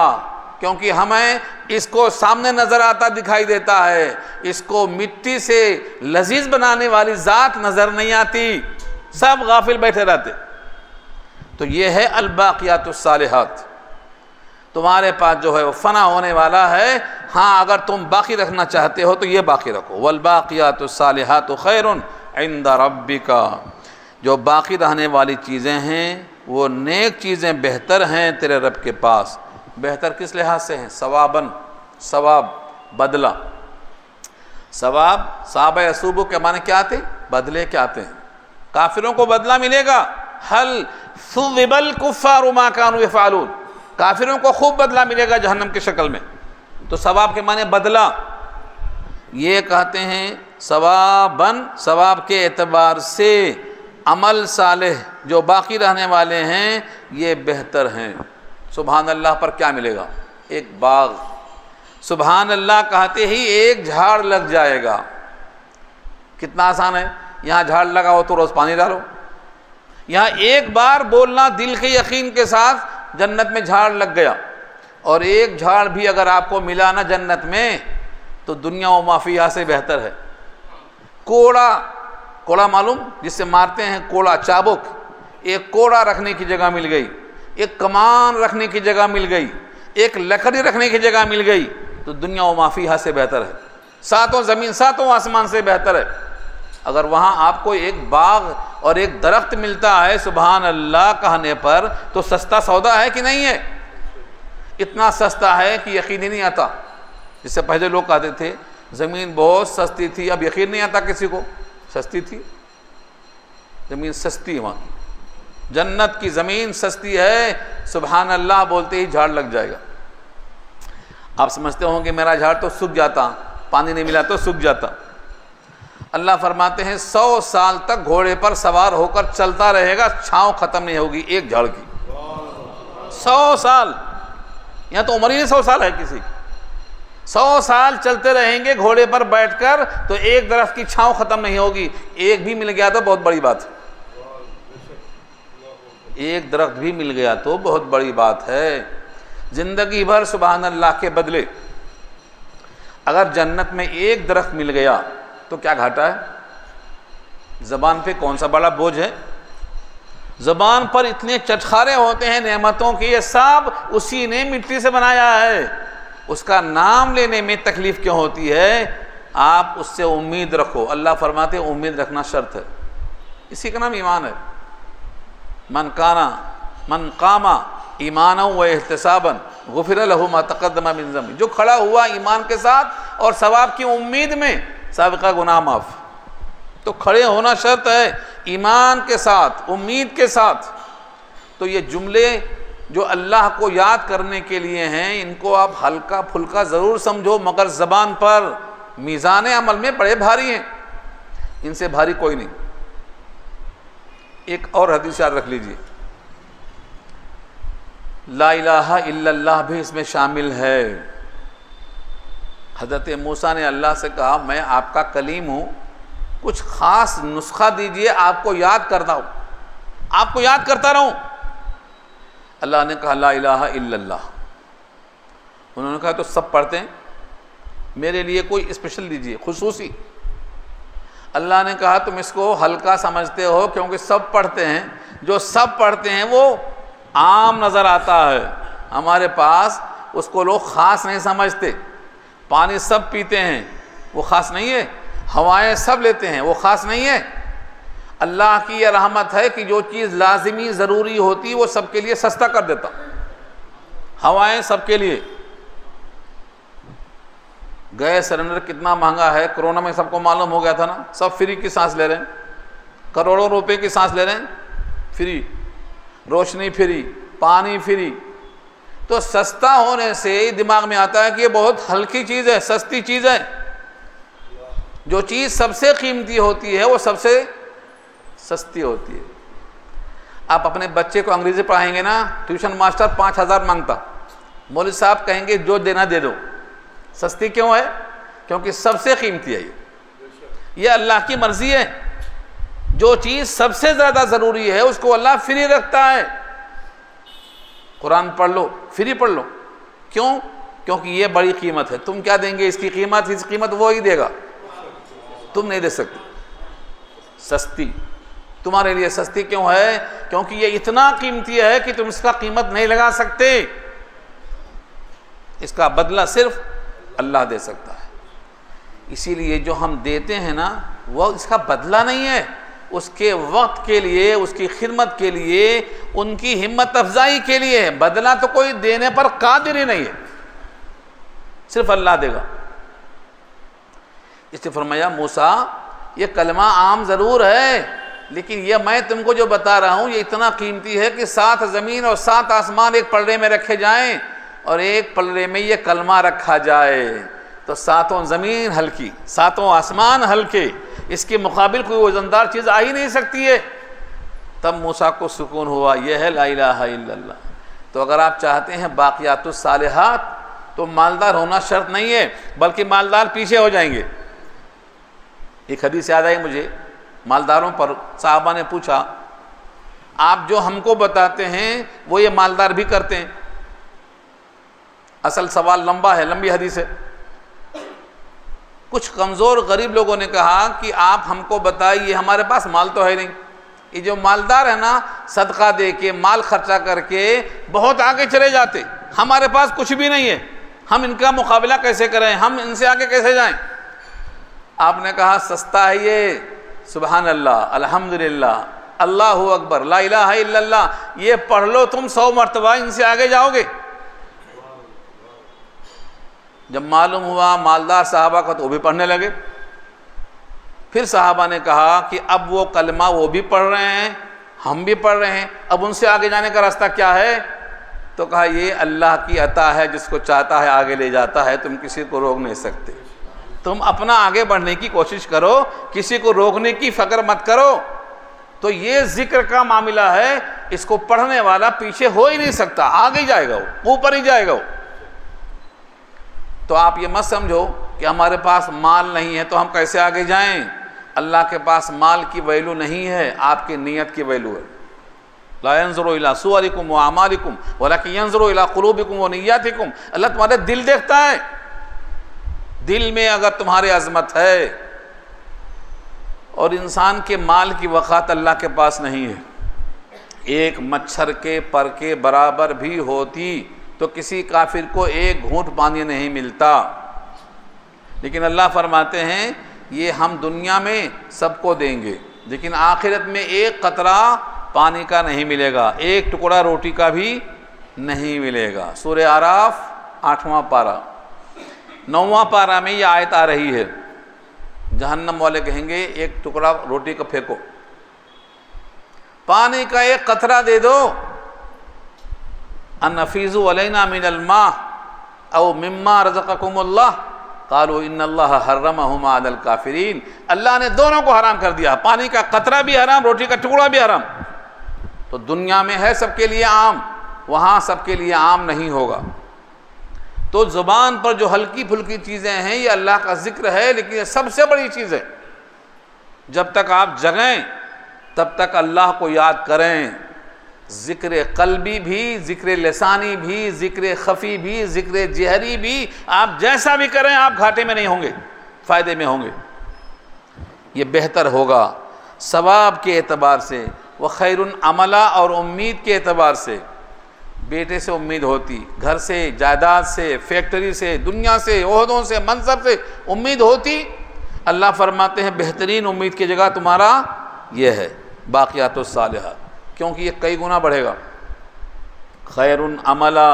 کیونکہ ہمیں اس کو سامنے نظر آتا دکھائی دیتا ہے، اس کو مٹی سے لذیذ بنانے والی ذات نظر نہیں آتی، سب غافل بیٹھے رہتے۔ تو یہ ہے الباقیات الصالحات، تمہارے پاس جو ہے وہ فنا ہونے والا ہے، ہاں اگر تم باقی رکھنا چاہتے ہو تو یہ باقی رکھو۔ والباقیات الصالحات خیر عند ربک، جو باقی رہنے والی چیزیں ہیں وہ نیک چیزیں بہتر ہیں تیرے رب کے پاس۔ بہتر کس لحاظ سے ہیں؟ ثواباً، ثواب، بدلہ۔ ثواب، ثواب یثوب کے معنی کیا آتے؟ بدلے کیا آتے ہیں؟ کافروں کو بدلہ ملے گا۔ هل ثوب الکفار ما كانوا يفعلون، کافروں کو خوب بدلہ ملے گا جہنم کی شکل میں۔ تو ثواب کے معنی بدلہ، یہ کہتے ہیں ثواباً، ثواب کے اعتبار سے عمل صالح جو باقی رہنے والے ہیں یہ بہتر ہیں۔ سبحان اللہ پر کیا ملے گا؟ ایک باغ۔ سبحان اللہ کہتے ہی ایک جھاڑ لگ جائے گا۔ کتنا آسان ہے، یہاں جھاڑ لگا ہو تو روز پانی ڈالو، یہاں ایک بار بولنا دل کے یقین کے ساتھ جنت میں جھاڑ لگ گیا۔ اور ایک جھاڑ بھی اگر آپ کو ملا نا جنت میں تو دنیا و ما فیہا سے بہتر ہے۔ کوڑا، کوڑا معلوم جس سے مارتے ہیں، کوڑا، چابک، ایک کوڑا رکھنے کی جگہ مل گئی، ایک کمان رکھنے کی جگہ مل گئی، ایک لکڑی رکھنے کی جگہ مل گئی تو دنیا و ما فیہا سے بہتر ہے، ساتوں زمین ساتوں آسمان سے بہتر ہے۔ اگر وہاں آپ کو ایک باغ اور ایک درخت ملتا ہے سبحان اللہ کہنے پر تو سستا سودا ہے کہ نہیں ہے؟ اتنا سستا ہے کہ یقین ہی نہیں آتا۔ جس سے پہلے لوگ کہتے تھے زمین بہت سستی تھی، اب یقین نہیں آتا کسی کو، سستی تھی زمین، سستی ہے وہاں کی، جنت کی زمین سستی ہے، سبحان اللہ بولتے ہی جھاڑ لگ جائے گا۔ آپ سمجھتے ہوں کہ میرا جھاڑ تو سوکھ جاتا، پانی نہیں ملا تو سوکھ جاتا۔ اللہ فرماتے ہیں 100 سال تک گھوڑے پر سوار ہو کر چلتا رہے گا، چھاؤں ختم نہیں ہوگی ایک جھاڑ کی۔ 100 سال، یہاں تو عمر ہی 100 سال ہے کسی، 100 سال چلتے رہیں گے گھوڑے پر بیٹھ کر تو ایک درخت کی چھاؤں ختم نہیں ہوگی۔ ایک بھی مل گیا تو بہت بڑی بات ہے، ایک درخت بھی مل گیا تو بہت بڑی بات ہے۔ زندگی بھر سبحان اللہ کے بدلے اگر جنت میں ایک درخت مل گیا تو کیا گھاٹا ہے؟ زبان پہ کون سا بڑا بوجھ ہے؟ زبان پر اتنے چٹخارے ہوتے ہیں نعمتوں کی، یہ سب اسی نے مٹی سے بنایا ہے، اس کا نام لینے میں تکلیف کیوں ہوتی ہے؟ آپ اس سے امید رکھو۔ اللہ فرماتے ہیں امید رکھنا شرط ہے، اسی کا نام ایمان ہے۔ من قام ایمانا و احتسابا غفر له ما تقدم من ذنبه، جو کھڑا ہوا ایمان کے ساتھ اور ثواب کی امید میں، سابقہ گناہ معاف۔ تو کھڑے ہونا شرط ہے ایمان کے ساتھ، امید کے ساتھ۔ تو یہ جملے جو اللہ کو یاد کرنے کے لیے ہیں ان کو آپ ہلکا پھلکا ضرور سمجھو، مگر زبان پر میزان عمل میں بڑے بھاری ہیں، ان سے بھاری کوئی نہیں۔ ایک اور حدیث یاد رکھ لیجئے، لا الہ الا اللہ بھی اس میں شامل ہے۔ حضرت موسیٰ نے اللہ سے کہا میں آپ کا کلیم ہوں، کچھ خاص نسخہ دیجئے آپ کو یاد کرتا ہوں، آپ کو یاد کرتا رہوں۔ اللہ نے کہا لا الہ الا اللہ۔ انہوں نے کہا تو سب پڑھتے ہیں، میرے لیے کوئی اسپیشل دیجئے، خصوصی۔ اللہ نے کہا تم اس کو ہلکا سمجھتے ہو کیونکہ سب پڑھتے ہیں، جو سب پڑھتے ہیں وہ عام نظر آتا ہے، ہمارے پاس اس کو لوگ خاص نہیں سمجھتے۔ پانی سب پیتے ہیں وہ خاص نہیں ہے، ہوائیں سب لیتے ہیں وہ خاص نہیں ہے۔ اللہ کی یہ رحمت ہے کہ جو چیز لازمی ضروری ہوتی وہ سب کے لیے سستا کر دیتا۔ ہوائیں سب کے لیے، گیس سلنڈر کتنا مہنگا ہے، کرونا میں سب کو معلوم ہو گیا تھا نا، سب فری کی سانس لے رہے ہیں، کروڑوں روپے کی سانس لے رہے ہیں، فری، روشنی فری، پانی فری۔ تو سستا ہونے سے دماغ میں آتا ہے کہ یہ بہت ہلکی چیز ہے، سستی چیز ہے۔ جو چیز سب سے قیمتی ہوتی ہے وہ سب سے سستی ہوتی ہے۔ آپ اپنے بچے کو انگریزی پڑھائیں گے نا، ٹیوشن ماسٹر 5000 مانگتا، مولوی صاحب کہیں گے جو دینا دے دو۔ سستی کیوں ہے؟ کیونکہ سب سے قیمتی ہے یہ اللہ کی مرضی ہے۔ جو چیز سب سے زیادہ ضروری ہے اس کو اللہ فری رکھتا ہے۔ قرآن پڑھ لو، فری پڑھ لو، کیوں؟ کیونکہ یہ بڑی قیمت ہے. تم کیا دیں گے اس کی قیمت؟ اس قیمت وہی دے گا، تم نہیں دے سکتے. سستی تمہارے لیے سستی کیوں ہے؟ کیونکہ یہ اتنا قیمتی ہے کہ تم اس کا قیمت نہیں لگا سکتے. اس کا بدلہ صرف اللہ دے سکتا ہے. اسی لیے جو ہم دیتے ہیں نا وہ اس کا بدلہ نہیں ہے، اس کے وقت کے لیے، اس کی خدمت کے لیے، ان کی ہمت افزائی کے لیے ہے. بدلہ تو کوئی دینے پر قادر ہی نہیں ہے، صرف اللہ دے گا. اس نے فرمایا موسیٰ یہ کلمہ عام ضرور ہے، لیکن یہ میں تم کو جو بتا رہا ہوں یہ اتنا قیمتی ہے کہ 7 زمین اور 7 آسمان ایک پلڑے میں رکھے جائیں اور ایک پلڑے میں یہ کلمہ رکھا جائے تو 7 زمین ہلکی، 7 آسمان ہلکے، اس کے مقابل کوئی وزندار چیز آ ہی نہیں سکتی ہے. تب موسیٰ کو سکون ہوا، یہ ہے لا الہ الا اللہ. تو اگر آپ چاہتے ہیں باقیات الصالحات تو مالدار ہونا شرط نہیں ہے، بلکہ مالدار پیچھے ہو جائیں گے. ایک حدیث یاد آئی مجھے، مالداروں پر صحابہ نے پوچھا آپ جو ہم کو بتاتے ہیں وہ یہ مالدار بھی کرتے ہیں؟ اصل سوال لمبا ہے، لمبی حدیث ہے. کچھ کمزور غریب لوگوں نے کہا کہ آپ ہم کو بتائیے، ہمارے پاس مال تو ہے نہیں. یہ جو مالدار ہے نا صدقہ دے کے مال خرچہ کر کے بہت آگے چلے جاتے، ہمارے پاس کچھ بھی نہیں ہے، ہم ان کا مقابلہ کیسے کریں، ہم ان سے آگے کیسے جائیں؟ آپ نے کہا سستا ہے یہ، سبحان اللہ، الحمدللہ، اللہ اکبر، لا الہ الا اللہ، یہ پڑھ لو تم 100 مرتبہ، ان سے آگے جاؤ گے. جب معلوم ہوا مالدار صحابہ کا تو وہ بھی پڑھنے لگے. پھر صحابہ نے کہا کہ اب وہ کلمہ وہ بھی پڑھ رہے ہیں، ہم بھی پڑھ رہے ہیں، اب ان سے آگے جانے کا راستہ کیا ہے؟ تو کہا یہ اللہ کی عطا ہے، جس کو چاہتا ہے آگے لے جاتا ہے، تم کسی کو روک نہیں سکتے. تم اپنا آگے بڑھنے کی کوشش کرو، کسی کو روکنے کی فکر مت کرو. تو یہ ذکر کا معاملہ ہے، اس کو پڑھنے والا پیچھے ہو ہی نہیں سکتا، آگے جائے گا، وہ اوپر ہی جائے گا وہ. تو آپ یہ مت سمجھو کہ ہمارے پاس مال نہیں ہے تو ہم کیسے آگے جائیں. اللہ کے پاس مال کی ویلو نہیں ہے، آپ کی نیت کی ویلو ہے. لا ينظر الى صوركم واعمالكم ولكن ينظر الى قلوبكم ونياتكم. اللہ تمہارے دل دیکھتا ہے، دل میں اگر تمہاری عظمت ہے. اور انسان کے مال کی وقعت اللہ کے پاس نہیں ہے. ایک مچھر کے پر کے برابر بھی ہوتی تو کسی کافر کو ایک گھونٹ پانی نہیں ملتا. لیکن اللہ فرماتے ہیں یہ ہم دنیا میں سب کو دیں گے، لیکن آخرت میں ایک قطرہ پانی کا نہیں ملے گا، ایک ٹکڑا روٹی کا بھی نہیں ملے گا. سورہ اعراف 8واں پارہ 9واں پارہ میں یہ آیت آ رہی ہے. جہنم والے کہیں گے ایک ٹکڑا روٹی کا پھینکو، پانی کا ایک قطرہ دے دو. ان افیضوا علینا من الماء او مما رزقکم اللہ قالوا ان اللہ حرمہما علی الکافرین. اللہ نے دونوں کو حرام کر دیا، پانی کا قطرہ بھی حرام، روٹی کا ٹکڑا بھی حرام. تو دنیا میں ہے سب کے لیے عام، وہاں سب کے لیے عام نہیں ہوگا. تو زبان پر جو ہلکی پھلکی چیزیں ہیں یہ اللہ کا ذکر ہے، لیکن یہ سب سے بڑی چیز ہے. جب تک آپ جگیں تب تک اللہ کو یاد کریں. ذکر قلبی بھی، ذکر لسانی بھی، ذکر خفی بھی، ذکر جہری بھی، آپ جیسا بھی کریں آپ گھاٹے میں نہیں ہوں گے، فائدے میں ہوں گے. یہ بہتر ہوگا ثواب کے اعتبار سے، وخیر عملا، اور امید کے اعتبار سے. بیٹے سے امید ہوتی، گھر سے، جائیداد سے، فیکٹری سے، دنیا سے، عہدوں سے، منصب سے امید ہوتی. اللہ فرماتے ہیں بہترین امید کی جگہ تمہارا یہ ہے باقیات الصالحات، کیونکہ یہ کئی گنا بڑھے گا. خیر عملا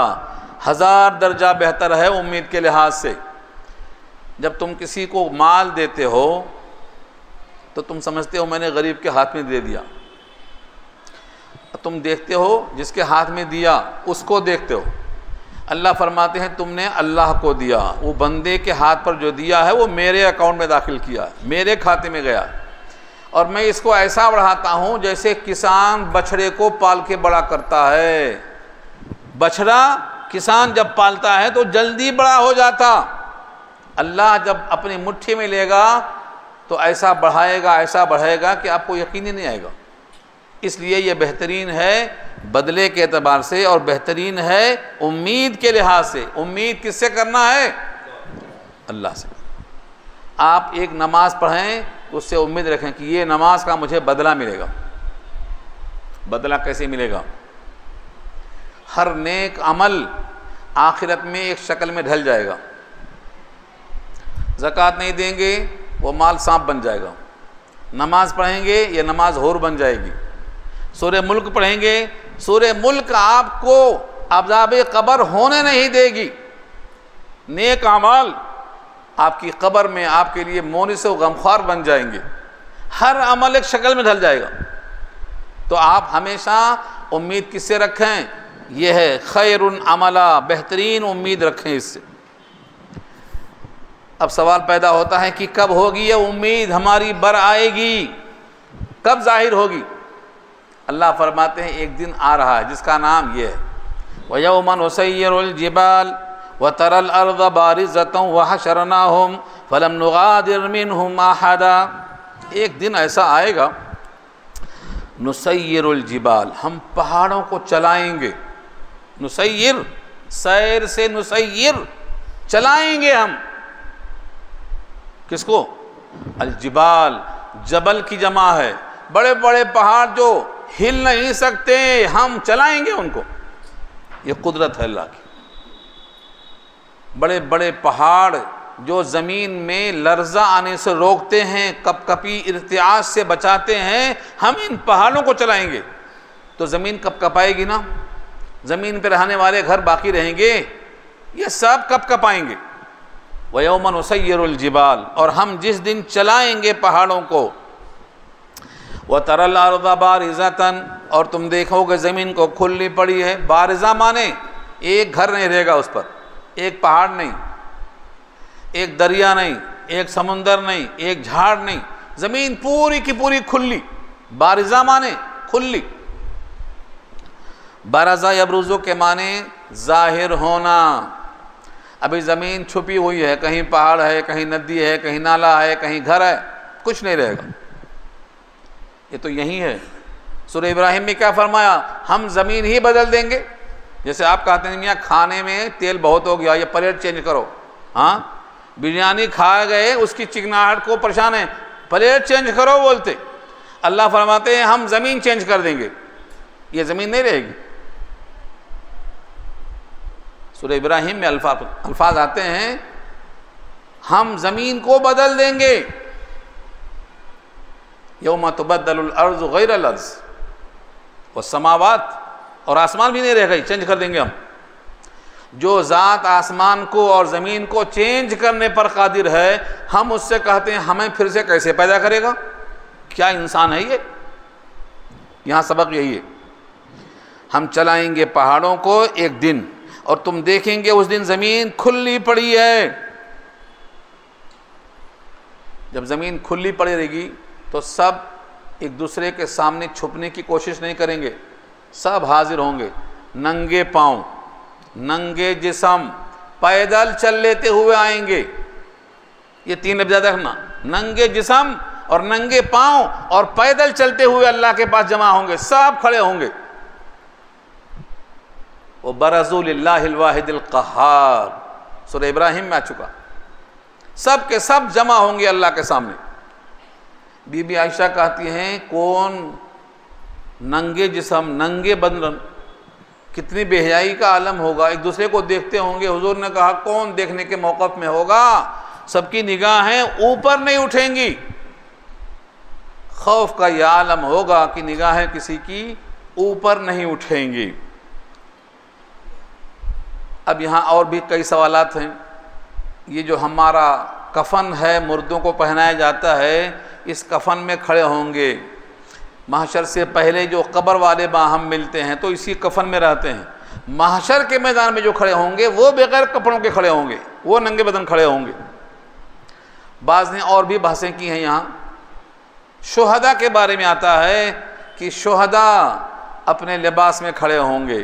1000 درجہ بہتر ہے امید کے لحاظ سے. جب تم کسی کو مال دیتے ہو تو تم سمجھتے ہو میں نے غریب کے ہاتھ میں دے دیا. تم دیکھتے ہو جس کے ہاتھ میں دیا اس کو دیکھتے ہو. اللہ فرماتے ہیں تم نے اللہ کو دیا، وہ بندے کے ہاتھ پر جو دیا ہے وہ میرے اکاؤنٹ میں داخل کیا، میرے کھاتے میں گیا. اور میں اس کو ایسا بڑھاتا ہوں جیسے کسان بچھڑے کو پال کے بڑا کرتا ہے. بچھڑا کسان جب پالتا ہے تو جلدی بڑا ہو جاتا. اللہ جب اپنی مٹھی میں لے گا تو ایسا بڑھائے گا، ایسا بڑھائے گا کہ آپ کو یقین ہی نہیں آئے گا. اس لیے یہ بہترین ہے بدلے کے اعتبار سے اور بہترین ہے امید کے لحاظ سے۔ امید کس سے کرنا ہے؟ اللہ سے۔ آپ ایک نماز پڑھیں تو اس سے امید رکھیں کہ یہ نماز کا مجھے بدلہ ملے گا۔ بدلہ کیسے ملے گا؟ ہر نیک عمل آخرت میں ایک شکل میں ڈھل جائے گا۔ زکوٰۃ نہیں دیں گے وہ مال سانپ بن جائے گا، نماز پڑھیں گے یہ نماز ہور بن جائے گی، سورہ ملک پڑھیں گے سورہ ملک آپ کو عذاب قبر ہونے نہیں دے گی۔ نیک اعمال آپ کی قبر میں آپ کے لیے مونس و غمخوار بن جائیں گے، ہر عمل ایک شکل میں ڈھل جائے گا۔ تو آپ ہمیشہ امید کس سے رکھیں؟ یہ ہے خیر عملا، بہترین امید رکھیں اس سے۔ اب سوال پیدا ہوتا ہے کہ کب ہوگی یہ امید ہماری بر آئے گی، کب ظاہر ہوگی؟ اللہ فرماتے ہیں ایک دن آ رہا ہے جس کا نام یہ ہے وَيَوْمَ نُسَيِّرُ الْجِبَالَ وَتَرَى الْأَرْضَ بَارِزَةً وَحَشَرْنَاهُمْ فَلَمْ نُغَادِرْ مِنْهُمْ أَحَدًا۔ ایک دن ایسا آئے گا نُسَيِّرُ الْجِبَالَ، ہم پہاڑوں کو چلائیں گے۔ نسیر سیر سے نسیر، چلائیں گے ہم کس کو؟ الجبال، جبل کی جمع ہے، بڑے بڑے پہاڑ جو ہل نہیں سکتے ہم چلائیں گے ان کو۔ یہ قدرت ہے اللہ کی۔ بڑے بڑے پہاڑ جو زمین میں لرزہ آنے سے روکتے ہیں، کپ کپی ارتعاش سے بچاتے ہیں، ہم ان پہاڑوں کو چلائیں گے تو زمین کپ کپائے گی نا، زمین پہ رہنے والے گھر باقی رہیں گے، یہ سب کپ کپائیں گے۔ وَيَوْمَ نُسَيِّرُ الْجِبَالَ، اور ہم جس دن چلائیں گے پہاڑوں کو، وَتَرَى الْأَرْضَ بَارِزَةً، اور تم دیکھو کہ زمین کو کھلی پڑی ہے۔ بارزہ مانے ایک گھر نہیں رہے گا اس پر، ایک پہاڑ نہیں، ایک دریا نہیں، ایک سمندر نہیں، ایک جھاڑ نہیں، زمین پوری کی پوری کھلی۔ بارزہ مانے کھلی، برزہ یبرزو کے معنی ظاہر ہونا۔ ابھی زمین چھپی ہوئی ہے، کہیں پہاڑ ہے، کہیں ندی ہے، کہیں نالا ہے، کہیں گھر ہے، کچھ نہیں رہے گا۔ یہ تو یہی ہے۔ سورہ ابراہیم میں کیا فرمایا؟ ہم زمین ہی بدل دیں گے۔ جیسے آپ کہتے ہیں میاں کھانے میں تیل بہت ہو گیا، یہ پلیٹ چینج کرو۔ ہاں بریانی کھا گئے، اس کی چکناہٹ کو پریشان ہے، پلیٹ چینج کرو بولتے۔ اللہ فرماتے ہیں ہم زمین چینج کر دیں گے، یہ زمین نہیں رہے گی۔ سورہ ابراہیم میں الفاظ آتے ہیں ہم زمین کو بدل دیں گے۔ یوم تبدل الارض غیر الارض والسماوات، اور آسمان بھی نہیں رہے گا، چینج کر دیں گے ہم۔ جو ذات آسمان کو اور زمین کو چینج کرنے پر قادر ہے، ہم اس سے کہتے ہیں ہمیں پھر سے کیسے پیدا کرے گا؟ کیا انسان ہے یہ؟ یہاں سبق یہی ہے، ہم چلائیں گے پہاڑوں کو ایک دن، اور تم دیکھیں گے اس دن زمین کھلی پڑی ہے۔ جب زمین کھلی پڑی رہے گی تو سب ایک دوسرے کے سامنے چھپنے کی کوشش نہیں کریں گے، سب حاضر ہوں گے، ننگے پاؤں، ننگے جسم، پیدل چل لیتے ہوئے آئیں گے۔ یہ تین لفظ یاد رکھنا، ننگے جسم اور ننگے پاؤں اور پیدل چلتے ہوئے اللہ کے پاس جمع ہوں گے، سب کھڑے ہوں گے۔ وَبَرَزُوا لِلَّهِ الْوَاحِدِ الْقَهَّارِ، سورہ ابراہیم میں آ چکا۔ سب کے سب جمع ہوں گے اللہ کے سامنے۔ بی بی عائشہ کہتی ہیں کون ننگے جسم، ننگے بدن، کتنی بے حیائی کا عالم ہوگا، ایک دوسرے کو دیکھتے ہوں گے۔ حضور نے کہا کون دیکھنے کے موقف میں ہوگا؟ سب کی نگاہیں اوپر نہیں اٹھیں گی۔ خوف کا یہ عالم ہوگا کہ نگاہیں کسی کی اوپر نہیں اٹھیں گی۔ اب یہاں اور بھی کئی سوالات ہیں۔ یہ جو ہمارا کفن ہے مردوں کو پہنایا جاتا ہے، اس کفن میں کھڑے ہوں گے۔ محشر سے پہلے جو قبر والے باہم ملتے ہیں تو اسی کفن میں رہتے ہیں۔ محشر کے میدان میں جو کھڑے ہوں گے وہ بغیر کپڑوں کے کھڑے ہوں گے، وہ ننگے بدن کھڑے ہوں گے۔ بعض نے اور بھی بحثیں کی ہیں یہاں۔ شہداء کے بارے میں آتا ہے کہ شہداء اپنے لباس میں کھڑے ہوں گے۔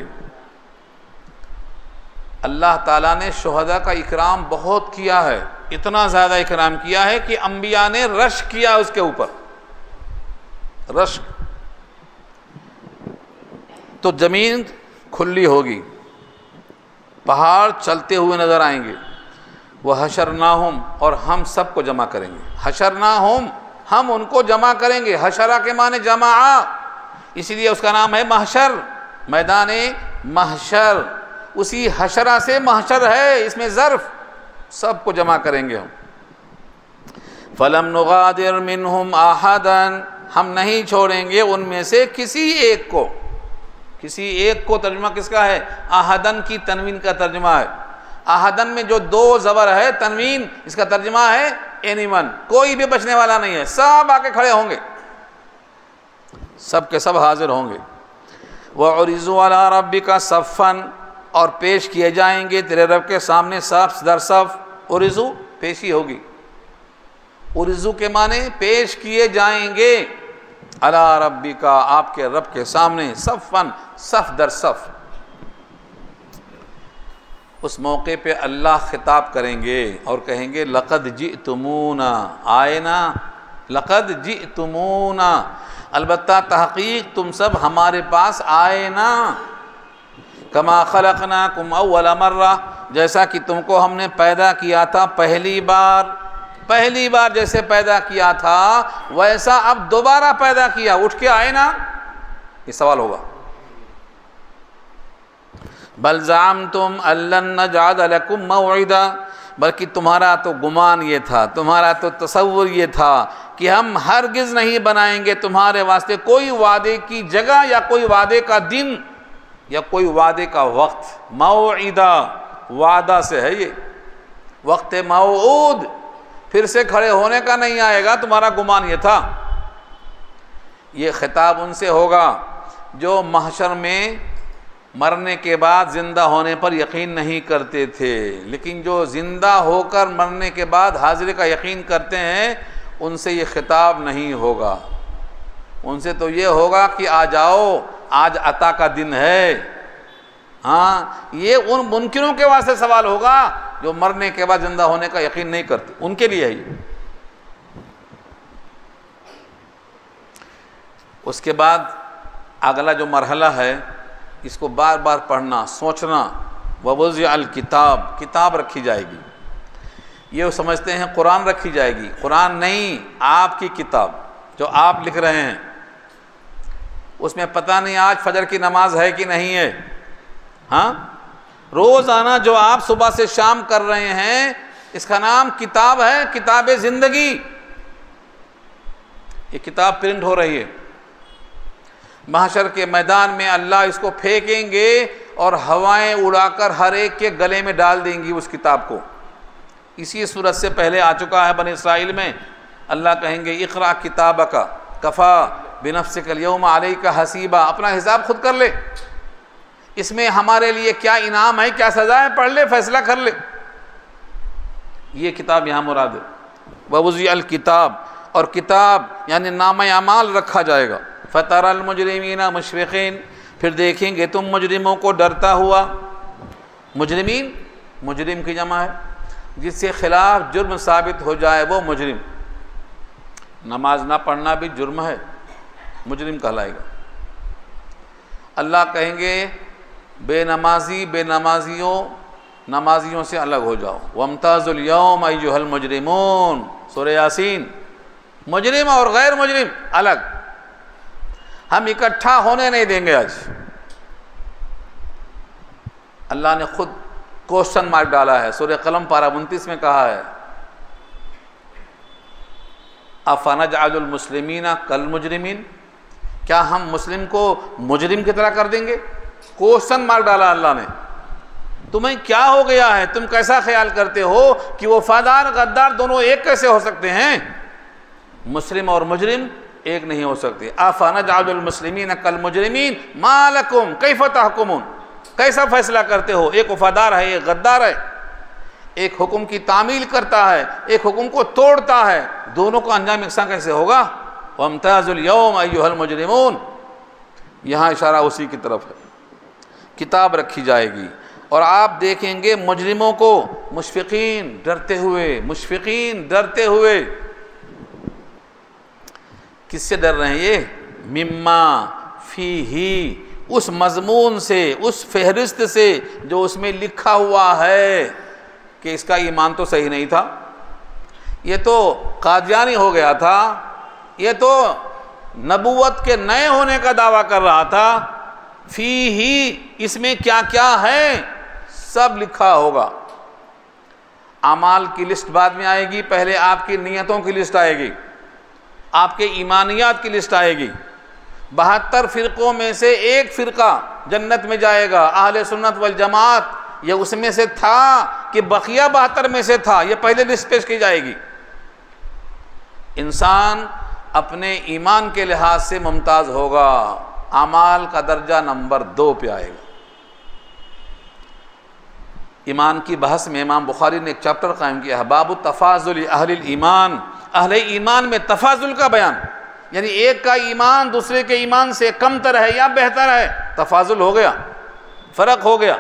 اللہ تعالیٰ نے شہداء کا اکرام بہت کیا ہے، اتنا زیادہ اکرام کیا ہے کہ انبیاء نے رشک کیا اس کے اوپر، رشک۔ تو زمین کھلی ہوگی، پہاڑ چلتے ہوئے نظر آئیں گے. وحشرناہم، اور ہم سب کو جمع کریں گے. حشرناہم، ہم ان کو جمع کریں گے. حشرہ کے معنی جمع، اسی لیے اس کا نام ہے محشر، میدان محشر. اسی حشرہ سے محشر ہے، اس میں ظرف، سب کو جمع کریں گے ہم. فَلَمْ نُغَادِرْ مِنْهُمْ أَحَدًا، ہم نہیں چھوڑیں گے ان میں سے کسی ایک کو. کسی ایک کو ترجمہ کس کا ہے؟ احدن کی تنوین کا ترجمہ ہے. احدن میں جو دو زبر ہے تنوین، اس کا ترجمہ ہے اینی ون، کوئی بھی بچنے والا نہیں ہے، سب آ کے کھڑے ہوں گے، سب کے سب حاضر ہوں گے. وَعُرِضُوا عَلَىٰ رَبِّكَ صَفًّا، اور پیش کیے جائیں گے تیرے رب کے سامنے صف در صف. عُرِضُوا پیشی ہوگی، عُرِضُوا کے معنی پیش کیے جائیں گے. عَلَىٰ رَبِّكَ، آپ کے رب کے سامنے، صفًا صف در صف. اس موقع پہ اللہ خطاب کریں گے اور کہیں گے لقد جئتمونا، آئے نا، لقد جئتمونا، البتہ تحقیق تم سب ہمارے پاس آئے نا. کما خلقناکم اول مرہ، جیسا کہ تم کو ہم نے پیدا کیا تھا پہلی بار. پہلی بار جیسے پیدا کیا تھا ویسا اب دوبارہ پیدا کیا، اٹھ کے آئے نا. یہ سوال ہوگا. بل زعمتم ان لن نجعل لکم موعدا، بلکہ تمہارا تو گمان یہ تھا، تمہارا تو تصور یہ تھا کہ ہم ہرگز نہیں بنائیں گے تمہارے واسطے کوئی وعدے کی جگہ یا کوئی وعدے کا دن یا کوئی وعدے کا وقت. موعدا وعدہ سے ہے، یہ وقت موعود پھر سے کھڑے ہونے کا نہیں آئے گا، تمہارا گمان یہ تھا. یہ خطاب ان سے ہوگا جو محشر میں مرنے کے بعد زندہ ہونے پر یقین نہیں کرتے تھے، لیکن جو زندہ ہو کر مرنے کے بعد حاضری کا یقین کرتے ہیں ان سے یہ خطاب نہیں ہوگا. ان سے تو یہ ہوگا کہ آ جاؤ، آج عطا کا دن ہے. ہاں، یہ ان منکروں کے واسطے سوال ہوگا جو مرنے کے بعد زندہ ہونے کا یقین نہیں کرتے، ان کے لیے ہے یہ. اس کے بعد اگلا جو مرحلہ ہے اس کو بار بار پڑھنا، سوچنا. وَوُضِعَ الْكِتاب، کتاب رکھی جائے گی. یہ سمجھتے ہیں قرآن رکھی جائے گی، قرآن نہیں، آپ کی کتاب جو آپ لکھ رہے ہیں. اس میں پتہ نہیں آج فجر کی نماز ہے کہ نہیں ہے. ہاں، روزانہ جو آپ صبح سے شام کر رہے ہیں اس کا نام کتاب ہے، کتاب زندگی. یہ کتاب پرنٹ ہو رہی ہے. محشر کے میدان میں اللہ اس کو پھینکیں گے اور ہوائیں اڑا کر ہر ایک کے گلے میں ڈال دیں گی اس کتاب کو. اسی صورت سے پہلے آ چکا ہے بنی اسرائیل میں. اللہ کہیں گے اقرأ کتابک کفا بنفسک اليوم علیک حسیبا، اپنا حساب خود کر لے، اس میں ہمارے لیے کیا انعام ہے، کیا سزا ہے، پڑھ لے، فیصلہ کر لے. یہ کتاب یہاں مراد ہے. وَوُضِعَ الْكِتاب، اور کتاب یعنی نامہ اعمال رکھا جائے گا. فَتَرَى الْمُجْرِمِينَ مُشْفِقِينَ، پھر دیکھیں گے تم مجرموں کو ڈرتا ہوا. مجرمین مجرم کی جمع ہے، جس کے خلاف جرم ثابت ہو جائے وہ مجرم. نماز نہ پڑھنا بھی جرم ہے، مجرم کہلائے گا. اللہ کہیں گے بے نمازی بے نمازیوں سے الگ ہو جاؤ. وَامْتَازُوا الْيَوْمَ أَيُّهَا الْمُجْرِمُونَ، سورہ یاسین. مجرم اور غیر مجرم الگ، ہم اکٹھا ہونے نہیں دیں گے آج. اللہ نے خود کوشچن مارک ڈالا ہے، سورہ قلم پارہ 29 میں کہا ہے أَفَنَجْعَلُ الْمُسْلِمِينَ كَالْمُجْرِمِينَ، کیا ہم مسلم کو مجرم کی طرح کر دیں گے؟ کوشچن مارک ڈالا اللہ نے. تمہیں کیا ہو گیا ہے؟ تم کیسا خیال کرتے ہو کہ وفادار غدار دونوں ایک کیسے ہو سکتے ہیں؟ مسلم اور مجرم ایک نہیں ہو سکتے. أَفَنَجْعَلُ الْمُسْلِمِينَ كَالْمُجْرِمِينَ مَا لَكُمْ كَيْفَ تَحْكُمُونَ، کیسا فیصلہ کرتے ہو؟ ایک وفادار ہے، ایک غدار ہے، ایک حکم کی تعمیل کرتا ہے، ایک حکم کو توڑتا ہے، دونوں کا انجام یکساں کیسے ہوگا؟ وَامْتَازُوا الْيَوْمَ أَيُّهَا الْمُجْرِمُونَ. یہاں اشارہ اسی کی طرف ہے. کتاب رکھی جائے گی اور آپ دیکھیں گے مجرموں کو مشفقین ڈرتے ہوئے. کس سے ڈر رہے ہیں یہ؟ مما فیہ، اس مضمون سے، اس فہرست سے جو اس میں لکھا ہوا ہے کہ اس کا ایمان تو صحیح نہیں تھا، یہ تو قادیانی ہو گیا تھا، یہ تو نبوت کے نئے ہونے کا دعویٰ کر رہا تھا، فیہ اس میں کیا کیا ہے سب لکھا ہوگا۔ اعمال کی لسٹ بعد میں آئے گی، پہلے آپ کی نیتوں کی لسٹ آئے گی، آپ کے ایمانیات کی لسٹ آئے گی۔ 72 فرقوں میں سے ایک فرقہ جنت میں جائے گا، اہل سنت والجماعت، یہ اس میں سے تھا کہ بقیہ 72 میں سے تھا، یہ پہلے لسٹ پیش کی جائے گی۔ انسان اپنے ایمان کے لحاظ سے ممتاز ہوگا، اعمال کا درجہ نمبر 2 پہ آئے گا۔ ایمان کی بحث میں امام بخاری نے ایک چیپٹر قائم کیا ہے، باب التفاضل اہل الایمان، اہل ایمان میں تفاضل کا بیان، یعنی ایک کا ایمان دوسرے کے ایمان سے کم تر ہے یا بہتر ہے، تفاضل ہو گیا، فرق ہو گیا۔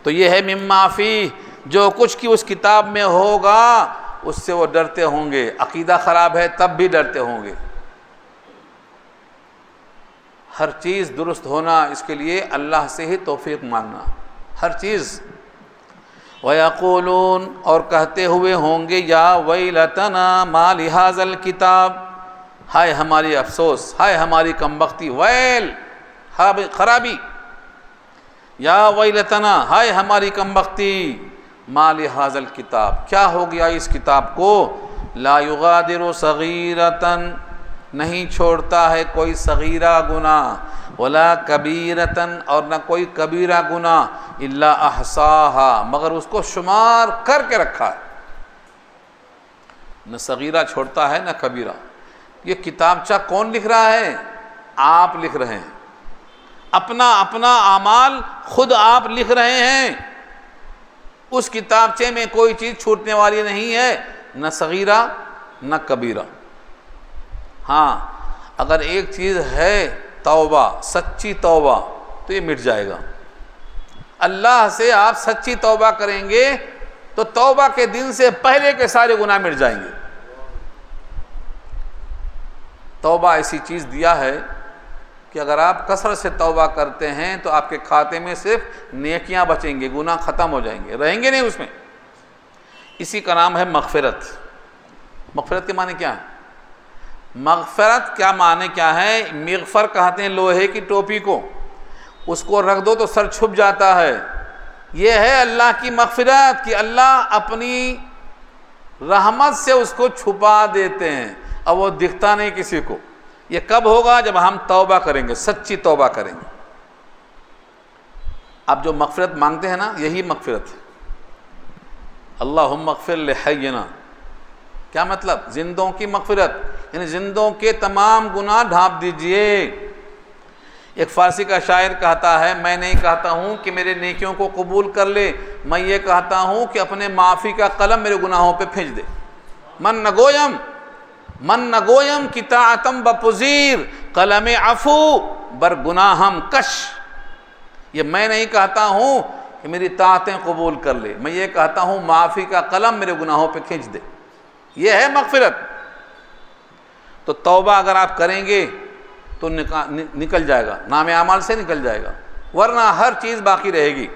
تو یہ ہے مما فیہ، جو کچھ کی اس کتاب میں ہوگا اس سے وہ ڈرتے ہوں گے۔ عقیدہ خراب ہے تب بھی ڈرتے ہوں گے۔ ہر چیز درست ہونا، اس کے لیے اللہ سے ہی توفیق مانگنا، ہر چیز۔ وَيَقُولُونَ، اور کہتے ہوئے ہوں گے، یا وَيْلَتَنَا مَا لِهَذَا الْكِتَابِ، ہائے ہماری افسوس، ہائے ہماری کمبختی، ویل خرابی، یا ویلتنا ہائے ہماری کمبختی، ما لِهَذَا الْكِتَابِ، کیا ہو گیا اس کتاب کو، لا یغادر صغیرۃ، نہیں چھوڑتا ہے کوئی صغیرہ گناہ، ولا کبیرۃ، اور نہ کوئی کبیرہ گناہ، الا احصاها، مگر اس کو شمار کر کے رکھا ہے۔ نہ صغیرہ چھوڑتا ہے نہ کبیرہ۔ یہ کتابچہ کون لکھ رہا ہے؟ آپ لکھ رہے ہیں، اپنا اعمال خود آپ لکھ رہے ہیں۔ اس کتابچے میں کوئی چیز چھوٹنے والی نہیں ہے، نہ صغیرہ نہ کبیرہ۔ ہاں اگر ایک چیز ہے توبہ، سچی توبہ، تو یہ مٹ جائے گا۔ اللہ سے آپ سچی توبہ کریں گے تو توبہ کے دن سے پہلے کے سارے گناہ مٹ جائیں گے۔ توبہ ایسی چیز دیا ہے کہ اگر آپ کثرت سے توبہ کرتے ہیں تو آپ کے کھاتے میں صرف نیکیاں بچیں گے، گناہ ختم ہو جائیں گے، رہیں گے نہیں اس میں۔ اسی کا نام ہے مغفرت۔ مغفرت کے معنی کیا ہے؟ مغفرت کیا معنی کیا ہے؟ مغفر کہتے ہیں لوہے کی ٹوپی کو، اس کو رکھ دو تو سر چھپ جاتا ہے۔ یہ ہے اللہ کی مغفرت کہ اللہ اپنی رحمت سے اس کو چھپا دیتے ہیں اور وہ دکھتا نہیں کسی کو۔ یہ کب ہوگا؟ جب ہم توبہ کریں گے، سچی توبہ کریں گے۔ اب جو مغفرت مانگتے ہیں نا، یہی مغفرت ہے۔ اللہم اغفر لحینا، کیا مطلب؟ زندوں کی مغفرت، یعنی زندوں کے تمام گناہ ڈھانپ دیجئے۔ ایک فارسی کا شاعر کہتا ہے، میں نہیں کہتا ہوں کہ میرے نیکیوں کو قبول کر لے، میں یہ کہتا ہوں کہ اپنے معافی کا قلم میرے گناہوں پہ پھینچ دے۔ من نگویم کی طاعتم بپذیر، قلم عفو بر گناہم کش۔ یہ میں نہیں کہتا ہوں کہ میری طاعتیں قبول کر لے، میں یہ کہتا ہوں معافی کا قلم میرے گناہوں پہ کھینچ دے۔ یہ ہے مغفرت۔ تو توبہ اگر آپ کریں گے تو نکل جائے گا، نام اعمال سے نکل جائے گا، ورنہ ہر چیز باقی رہے گی۔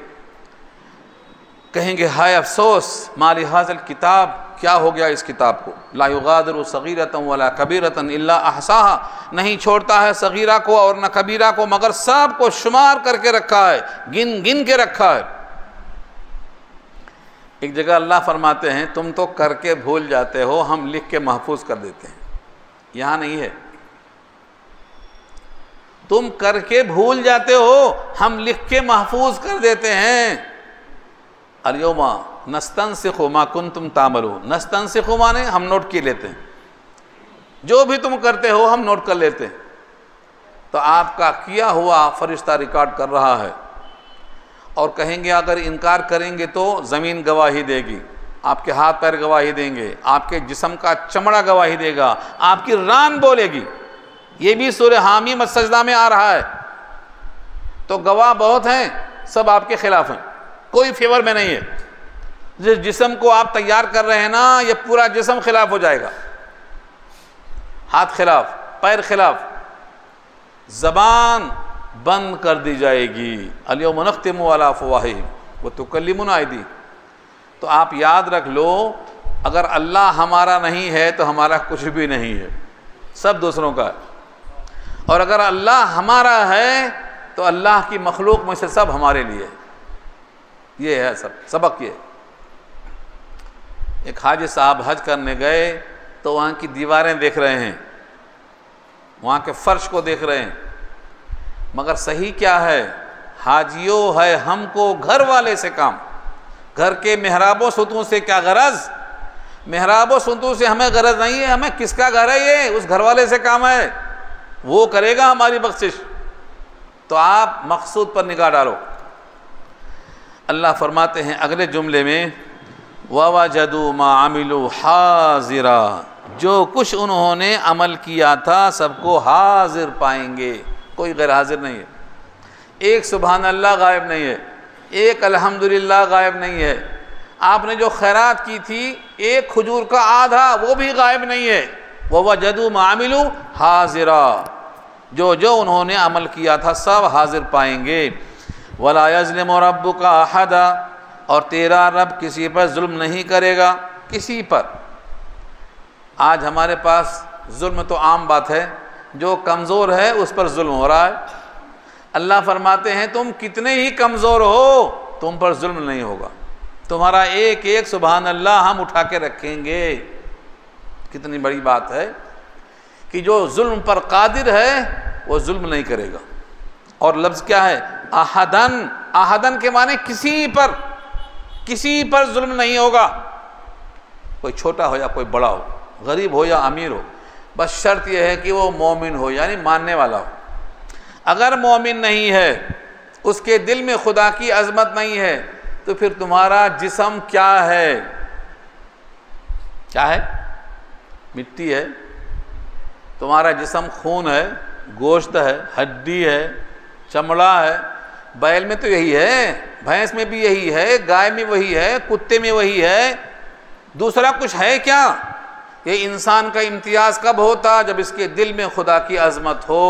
کہیں گے ہائے افسوس، ما لِهَذَا الْكِتَابِ، کیا ہو گیا اس کتاب کو، لا یغادر صغیرۃ ولا کبیرۃ الا احصاها، نہیں چھوڑتا ہے صغیرہ کو اور نہ کبیرہ کو مگر سب کو شمار کر کے رکھا ہے، گن کے رکھا ہے۔ ایک جگہ اللہ فرماتے ہیں، تم تو کر کے بھول جاتے ہو، ہم لکھ کے محفوظ کر دیتے ہیں۔ یہاں نہیں ہے، تم کر کے بھول جاتے ہو، ہم لکھ کے محفوظ کر دیتے ہیں۔ الیوم نستنسخ ما کنتم تعملون، نستنسخ مانے ہم نوٹ کیے لیتے ہیں، جو بھی تم کرتے ہو ہم نوٹ کر لیتے ہیں۔ تو آپ کا کیا ہوا فرشتہ ریکارڈ کر رہا ہے۔ اور کہیں گے اگر انکار کریں گے تو زمین گواہی دے گی، آپ کے ہاتھ پیر گواہی دیں گے، آپ کے جسم کا چمڑا گواہی دے گا، آپ کی ران بولے گی۔ یہ بھی سورہ حامیم السجدہ میں آ رہا ہے۔ تو گواہ بہت ہیں، سب آپ کے خلاف ہیں، کوئی فیور میں نہیں ہے۔ جس جسم کو آپ تیار کر رہے ہیں نا، یہ پورا جسم خلاف ہو جائے گا، ہاتھ خلاف، پیر خلاف، زبان بند کر دی جائے گی. الیوم نختم علی افواہہم وتکلمنا ایدیہم. تو آپ یاد رکھ لو، اگر اللہ ہمارا نہیں ہے تو ہمارا کچھ بھی نہیں ہے، سب دوسروں کا ہے. اور اگر اللہ ہمارا ہے تو اللہ کی مخلوق میں سے سب ہمارے لیے. یہ ہے سبق. یہ ایک حاجی صاحب حج کرنے گئے تو وہاں کی دیواریں دیکھ رہے ہیں، وہاں کے فرش کو دیکھ رہے ہیں، مگر صحیح کیا ہے؟ حاجیوں ہے ہم کو گھر والے سے کام. گھر کے محراب و ستون سے کیا غرض؟ محراب و ستون سے ہمیں غرض نہیں ہے، ہمیں کس کا گھر ہے؟ یہ اس گھر والے سے کام ہے، وہ کرے گا ہماری بخشش. تو آپ مقصود پر نگاہ ڈالو. اللہ فرماتے ہیں اگلے جملے میں وَوَجَدُوا مَا عَمِلُوا حَاضِرًا، جو کچھ انہوں نے عمل کیا تھا سب کو حاضر پائیں گے، کوئی غیر حاضر نہیں ہے. ایک سبحان اللہ غائب نہیں ہے، ایک الحمدللہ غائب نہیں ہے. آپ نے جو خیرات کی تھی ایک کھجور کا آدھا وہ بھی غائب نہیں ہے. وَوَجَدُوا مَا عَمِلُوا حَاضِرًا، جو انہوں نے عمل کیا تھا سب حاضر پائیں گے. وَلَا يَظْلِمُ رَبُّكَ أَحَدًا، اور تیرا رب کسی پر ظلم نہیں کرے گا، کسی پر. آج ہمارے پاس ظلم تو عام بات ہے، جو کمزور ہے اس پر ظلم ہو رہا ہے. اللہ فرماتے ہیں تم کتنے ہی کمزور ہو تم پر ظلم نہیں ہوگا، تمہارا ایک ایک سبحان اللہ ہم اٹھا کے رکھیں گے. کتنی بڑی بات ہے کہ جو ظلم پر قادر ہے وہ ظلم نہیں کرے گا. اور لفظ کیا ہے؟ احدن. احدن کے معنی کسی پر ظلم نہیں ہوگا، کوئی چھوٹا ہو یا کوئی بڑا ہو، غریب ہو یا امیر ہو. بس شرط یہ ہے کہ وہ مومن ہو، یعنی ماننے والا ہو. اگر مومن نہیں ہے، اس کے دل میں خدا کی عظمت نہیں ہے، تو پھر تمہارا جسم کیا ہے؟ کیا ہے؟ مٹی ہے. تمہارا جسم خون ہے، گوشت ہے، ہڈی ہے، چمڑا ہے. بیل میں تو یہی ہے، بھینس میں بھی یہی ہے، گائے میں وہی ہے، کتے میں وہی ہے. دوسرا کچھ ہے کیا؟ یہ انسان کا امتیاز کب ہوتا؟ جب اس کے دل میں خدا کی عظمت ہو.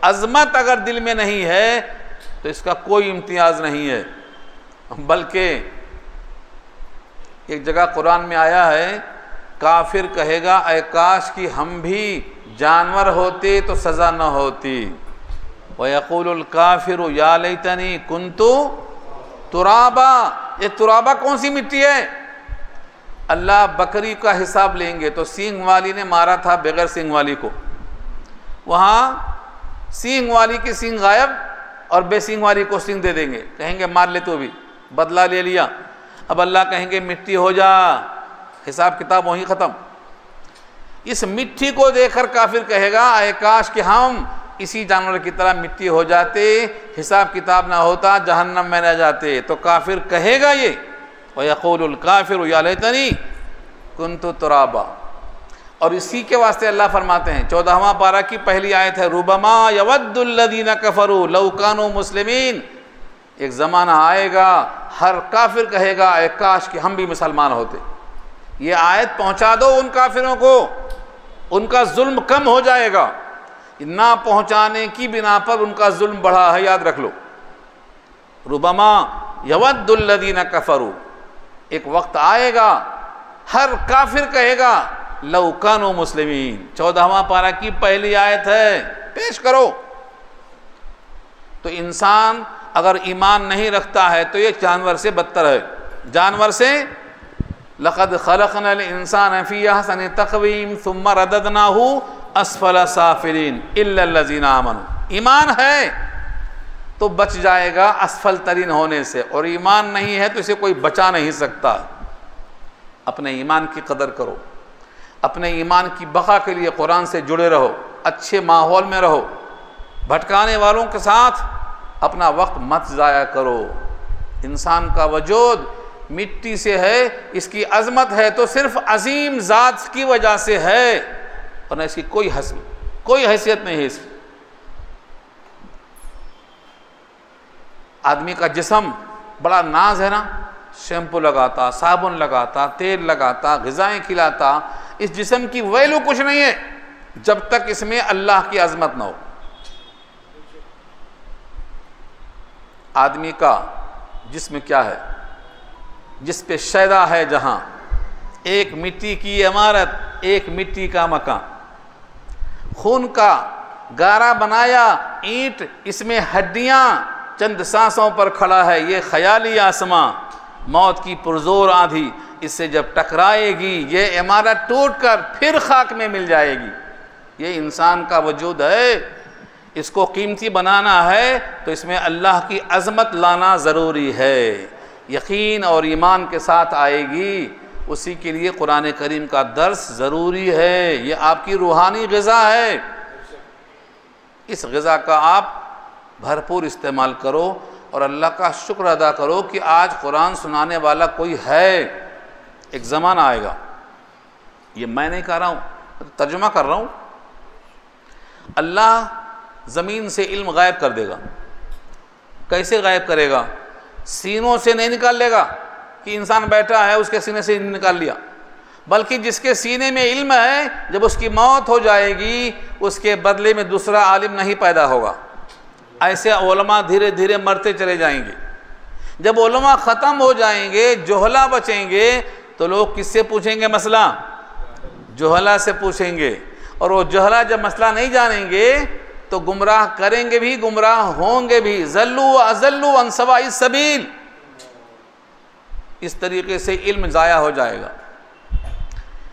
عظمت اگر دل میں نہیں ہے تو اس کا کوئی امتیاز نہیں ہے. بلکہ ایک جگہ قرآن میں آیا ہے، کافر کہے گا اے کاش کہ ہم بھی جانور ہوتے تو سزا نہ ہوتی. وَيَقُولُ الْكَافِرُ يَا لَيْتَنِي كُنْتُ تُرَابًا. یہ ترابا کون سی مٹی ہے؟ اللہ بکری کا حساب لیں گے تو سینگ والی نے مارا تھا بغیر سینگ والی کو، وہاں سینگ والی کی سینگ غائب اور بے سینگ والی کو سینگ دے دیں گے، کہیں گے مار لے تو بھی، بدلہ لے لیا. اب اللہ کہیں گے مٹی ہو جا، حساب کتاب وہیں ختم. اس مٹی کو دیکھ کر کافر کہے گا اے کاش کہ ہم اسی جانور کی طرح مٹی ہو جاتے، حساب کتاب نہ ہوتا، جہنم میں نہ جاتے. تو کافر کہے گا یہ. وَيَقُولُ الْكَافِرُ يَا لَيْتَنِي كُنْتُ تُرَابًا. اور اسی کے واسطے اللہ فرماتے ہیں 14واں پارہ کی پہلی آیت ہے رُبَمَا يَوَدُّ الَّذِينَ كَفَرُوا لَوْ كَانُوا مُسْلِمِينَ. ایک زمانہ آئے گا ہر کافر کہے گا اے کاش کہ ہم بھی مسلمان ہوتے. یہ آیت پہنچا دو ان کافروں کو، ان کا ظلم کم ہو جائے گا. نہ پہنچانے کی بنا پر ان کا ظلم بڑھا ہے، یاد رکھ لو. رُبَمَا يَوَدُّ الَّذِينَ كَفَرُوا. ایک وقت آئے گا ہر کافر کہے گا لَوْ كَانُوا مُسْلِمِينَ. 14واں پارہ کی پہلی آیت ہے، پیش کرو. تو انسان اگر ایمان نہیں رکھتا ہے تو یہ جانور سے بدتر ہے. جانور سے لَقَدْ خَلَقْنَا الْإِنسَانَ فِي أَحْسَنِ تَقْوِيمٍ ثُمَّ رَدَدْنَاهُ أَسْفَلَ سَافِلِينَ إِلَّا الَّذِينَ آمَنُوا. ایمان ہے تو بچ جائے گا اسفل ترین ہونے سے، اور ایمان نہیں ہے تو اسے کوئی بچا نہیں سکتا. اپنے ایمان کی قدر کرو، اپنے ایمان کی بقا کے لیے قرآن سے جڑے رہو، اچھے ماحول میں رہو، بھٹکانے والوں کے ساتھ اپنا وقت مت ضائع کرو. انسان کا وجود مٹی سے ہے، اس کی عظمت ہے تو صرف عظیم ذات کی وجہ سے ہے، ورنہ اس کی کوئی حیثیت نہیں ہے. اس کی آدمی کا جسم بڑا ناز ہے نا، شیمپو لگاتا، صابن لگاتا، تیل لگاتا، غذائیں کھلاتا. اس جسم کی ویلو کچھ نہیں ہے جب تک اس میں اللہ کی عظمت نہ ہو. آدمی کا جسم کیا ہے؟ جس پہ شیدا ہے جہاں، ایک مٹی کی عمارت، ایک مٹی کا مکان، خون کا گارا بنایا اینٹ، اس میں ہڈیاں، چند سانسوں پر کھڑا ہے یہ خیالی آسماں، موت کی پرزور آندھی اس سے جب ٹکرائے گی یہ عمارت ٹوٹ کر پھر خاک میں مل جائے گی۔ یہ انسان کا وجود ہے، اس کو قیمتی بنانا ہے تو اس میں اللہ کی عظمت لانا ضروری ہے، یقین اور ایمان کے ساتھ آئے گی، اسی کے لیے قرآن کریم کا درس ضروری ہے، یہ آپ کی روحانی غذا ہے، اس غذا کا آپ بھرپور استعمال کرو اور اللہ کا شکر ادا کرو کہ آج قرآن سنانے والا کوئی ہے۔ ایک زمانہ آئے گا، یہ میں نہیں کہہ رہا ہوں، ترجمہ کر رہا ہوں، اللہ زمین سے علم غائب کر دے گا۔ کیسے غائب کرے گا؟ سینوں سے نہیں نکال لے گا کہ انسان بیٹھا ہے اس کے سینے سے نکال لیا، بلکہ جس کے سینے میں علم ہے جب اس کی موت ہو جائے گی اس کے بدلے میں دوسرا عالم نہیں پیدا ہوگا۔ ایسے علماء دھیرے دھیرے مرتے چلے جائیں گے، جب علماء ختم ہو جائیں گے، جہلا بچیں گے تو لوگ کس سے پوچھیں گے مسئلہ؟ جہلا سے پوچھیں گے، اور وہ جہلا جب مسئلہ نہیں جانیں گے تو گمراہ کریں گے بھی، گمراہ ہوں گے بھی، ضلوا واضلوا عن سواء السبیل، اس طریقے سے علم ضائع ہو جائے گا،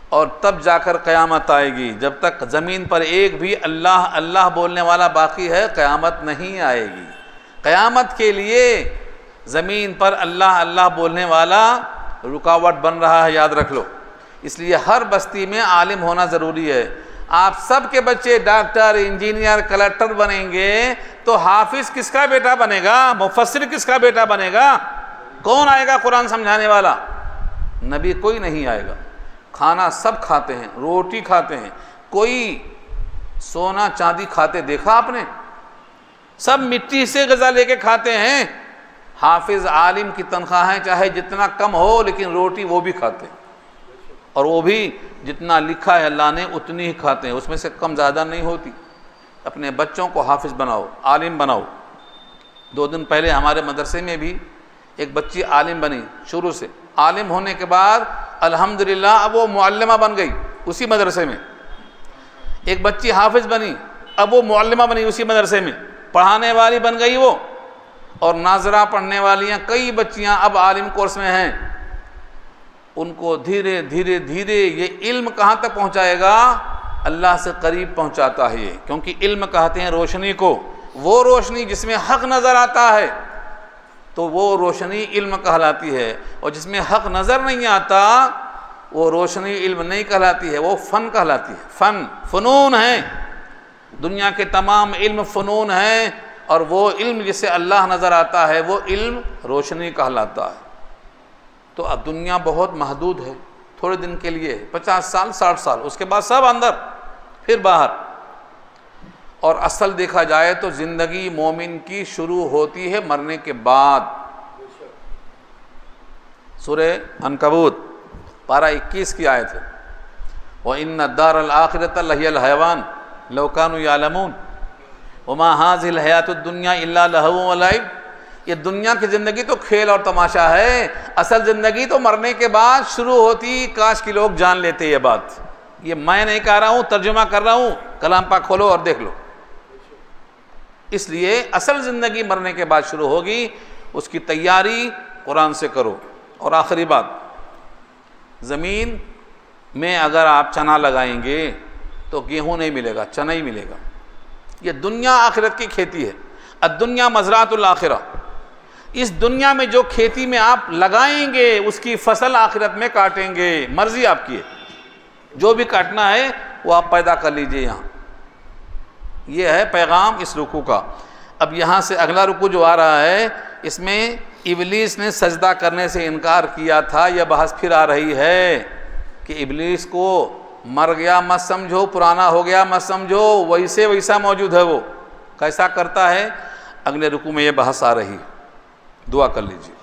اور تب جا کر قیامت آئے گی۔ جب تک زمین پر ایک بھی اللہ اللہ بولنے والا باقی ہے قیامت نہیں آئے گی۔ قیامت کے لیے زمین پر اللہ اللہ بولنے والا رکاوٹ بن رہا ہے، یاد رکھ لو، اس لیے ہر بستی میں عالم ہونا ضروری ہے۔ آپ سب کے بچے ڈاکٹر، انجینئر، کلکٹر بنیں گے تو حافظ کس کا بیٹا بنے گا؟ مفسر کس کا بیٹا بنے گا؟ کون آئے گا قرآن سمجھانے والا؟ نبی کوئی نہیں آئے گا۔ کھانا سب کھاتے ہیں، روٹی کھاتے ہیں، کوئی سونا چاندی کھاتے دیکھا آپ نے؟ سب مٹی سے غذا لے کے کھاتے ہیں۔ حافظ عالم کی تنخواہیں چاہے جتنا کم ہو لیکن روٹی وہ بھی کھاتے ہیں، اور وہ بھی جتنا لکھا ہے اللہ نے اتنی ہی کھاتے ہیں، اس میں سے کم زیادہ نہیں ہوتی۔ اپنے بچوں کو حافظ بناؤ، عالم بناؤ۔ 2 دن پہلے ہمارے مدرسے میں بھی ایک بچی عالم بنی، شروع سے عالم ہونے کے بعد الحمدللہ اب وہ معلمہ بن گئی اسی مدرسے میں۔ ایک بچی حافظ بنی، اب وہ معلمہ بنی اسی مدرسے میں، پڑھانے والی بن گئی وہ، اور ناظرہ پڑھنے والیاں کئی بچیاں اب عالم کورس میں ہیں۔ ان کو دھیرے دھیرے دھیرے یہ علم کہاں تک پہنچائے گا؟ اللہ سے قریب پہنچاتا ہے یہ، کیونکہ علم کہتے ہیں روشنی کو، وہ روشنی جس میں حق نظر آتا ہے تو وہ روشنی علم کہلاتی ہے، اور جس میں حق نظر نہیں آتا وہ روشنی علم نہیں کہلاتی ہے، وہ فن کہلاتی ہے۔ فن، فنون ہیں، دنیا کے تمام علم فنون ہیں، اور وہ علم جسے اللہ نظر آتا ہے وہ علم روشنی کہلاتا ہے۔ تو اب دنیا بہت محدود ہے، تھوڑے دن کے لیے 50 سال 60 سال، اس کے بعد سب اندر پھر باہر۔ اور اصل دیکھا جائے تو زندگی مومن کی شروع ہوتی ہے مرنے کے بعد۔ سورہ عنکبوت پارہ 21 کی آیت ہے، وَإِنَّ الدَّارَ الْآخِرَةَ لَهِيَ الْحَيَوَانُ لَوْ كَانُوا يَعْلَمُونَ وَمَا هَٰذِهِ الْحَيَاةُ الدُّنْيَا إِلَّا لَهْوٌ وَلَعِبٌ۔ یہ دنیا کی زندگی تو کھیل اور تماشا ہے، اصل زندگی تو مرنے کے بعد شروع ہوتی۔ کاش کہ لوگ جان لیتے یہ بات، یہ میں نہیں کہہ رہا ہوں، ترجمہ کر رہا ہوں، کلام پاک کھولو اور دیکھ لو۔ اس لیے اصل زندگی مرنے کے بعد شروع ہوگی، اس کی تیاری قرآن سے کرو۔ اور آخری بات، زمین میں اگر آپ چنا لگائیں گے تو گیہوں نہیں ملے گا، چنا ہی ملے گا۔ یہ دنیا آخرت کی کھیتی ہے، الدنیا مزرعۃ الآخرہ۔ اس دنیا میں جو کھیتی میں آپ لگائیں گے اس کی فصل آخرت میں کاٹیں گے، مرضی آپ کی ہے، جو بھی کاٹنا ہے وہ آپ پیدا کر لیجئے یہاں۔ یہ ہے پیغام اس رکوع کا۔ اب یہاں سے اگلا رکوع جو آ رہا ہے اس میں ابلیس نے سجدہ کرنے سے انکار کیا تھا، یہ بحث پھر آ رہی ہے کہ ابلیس کو مر گیا مت سمجھو، پرانا ہو گیا مت سمجھو، ویسے ویسا موجود ہے، وہ کیسا کرتا ہے، اگلے رکوع میں یہ بحث آ رہی ہے۔ دعا کر لیجیے۔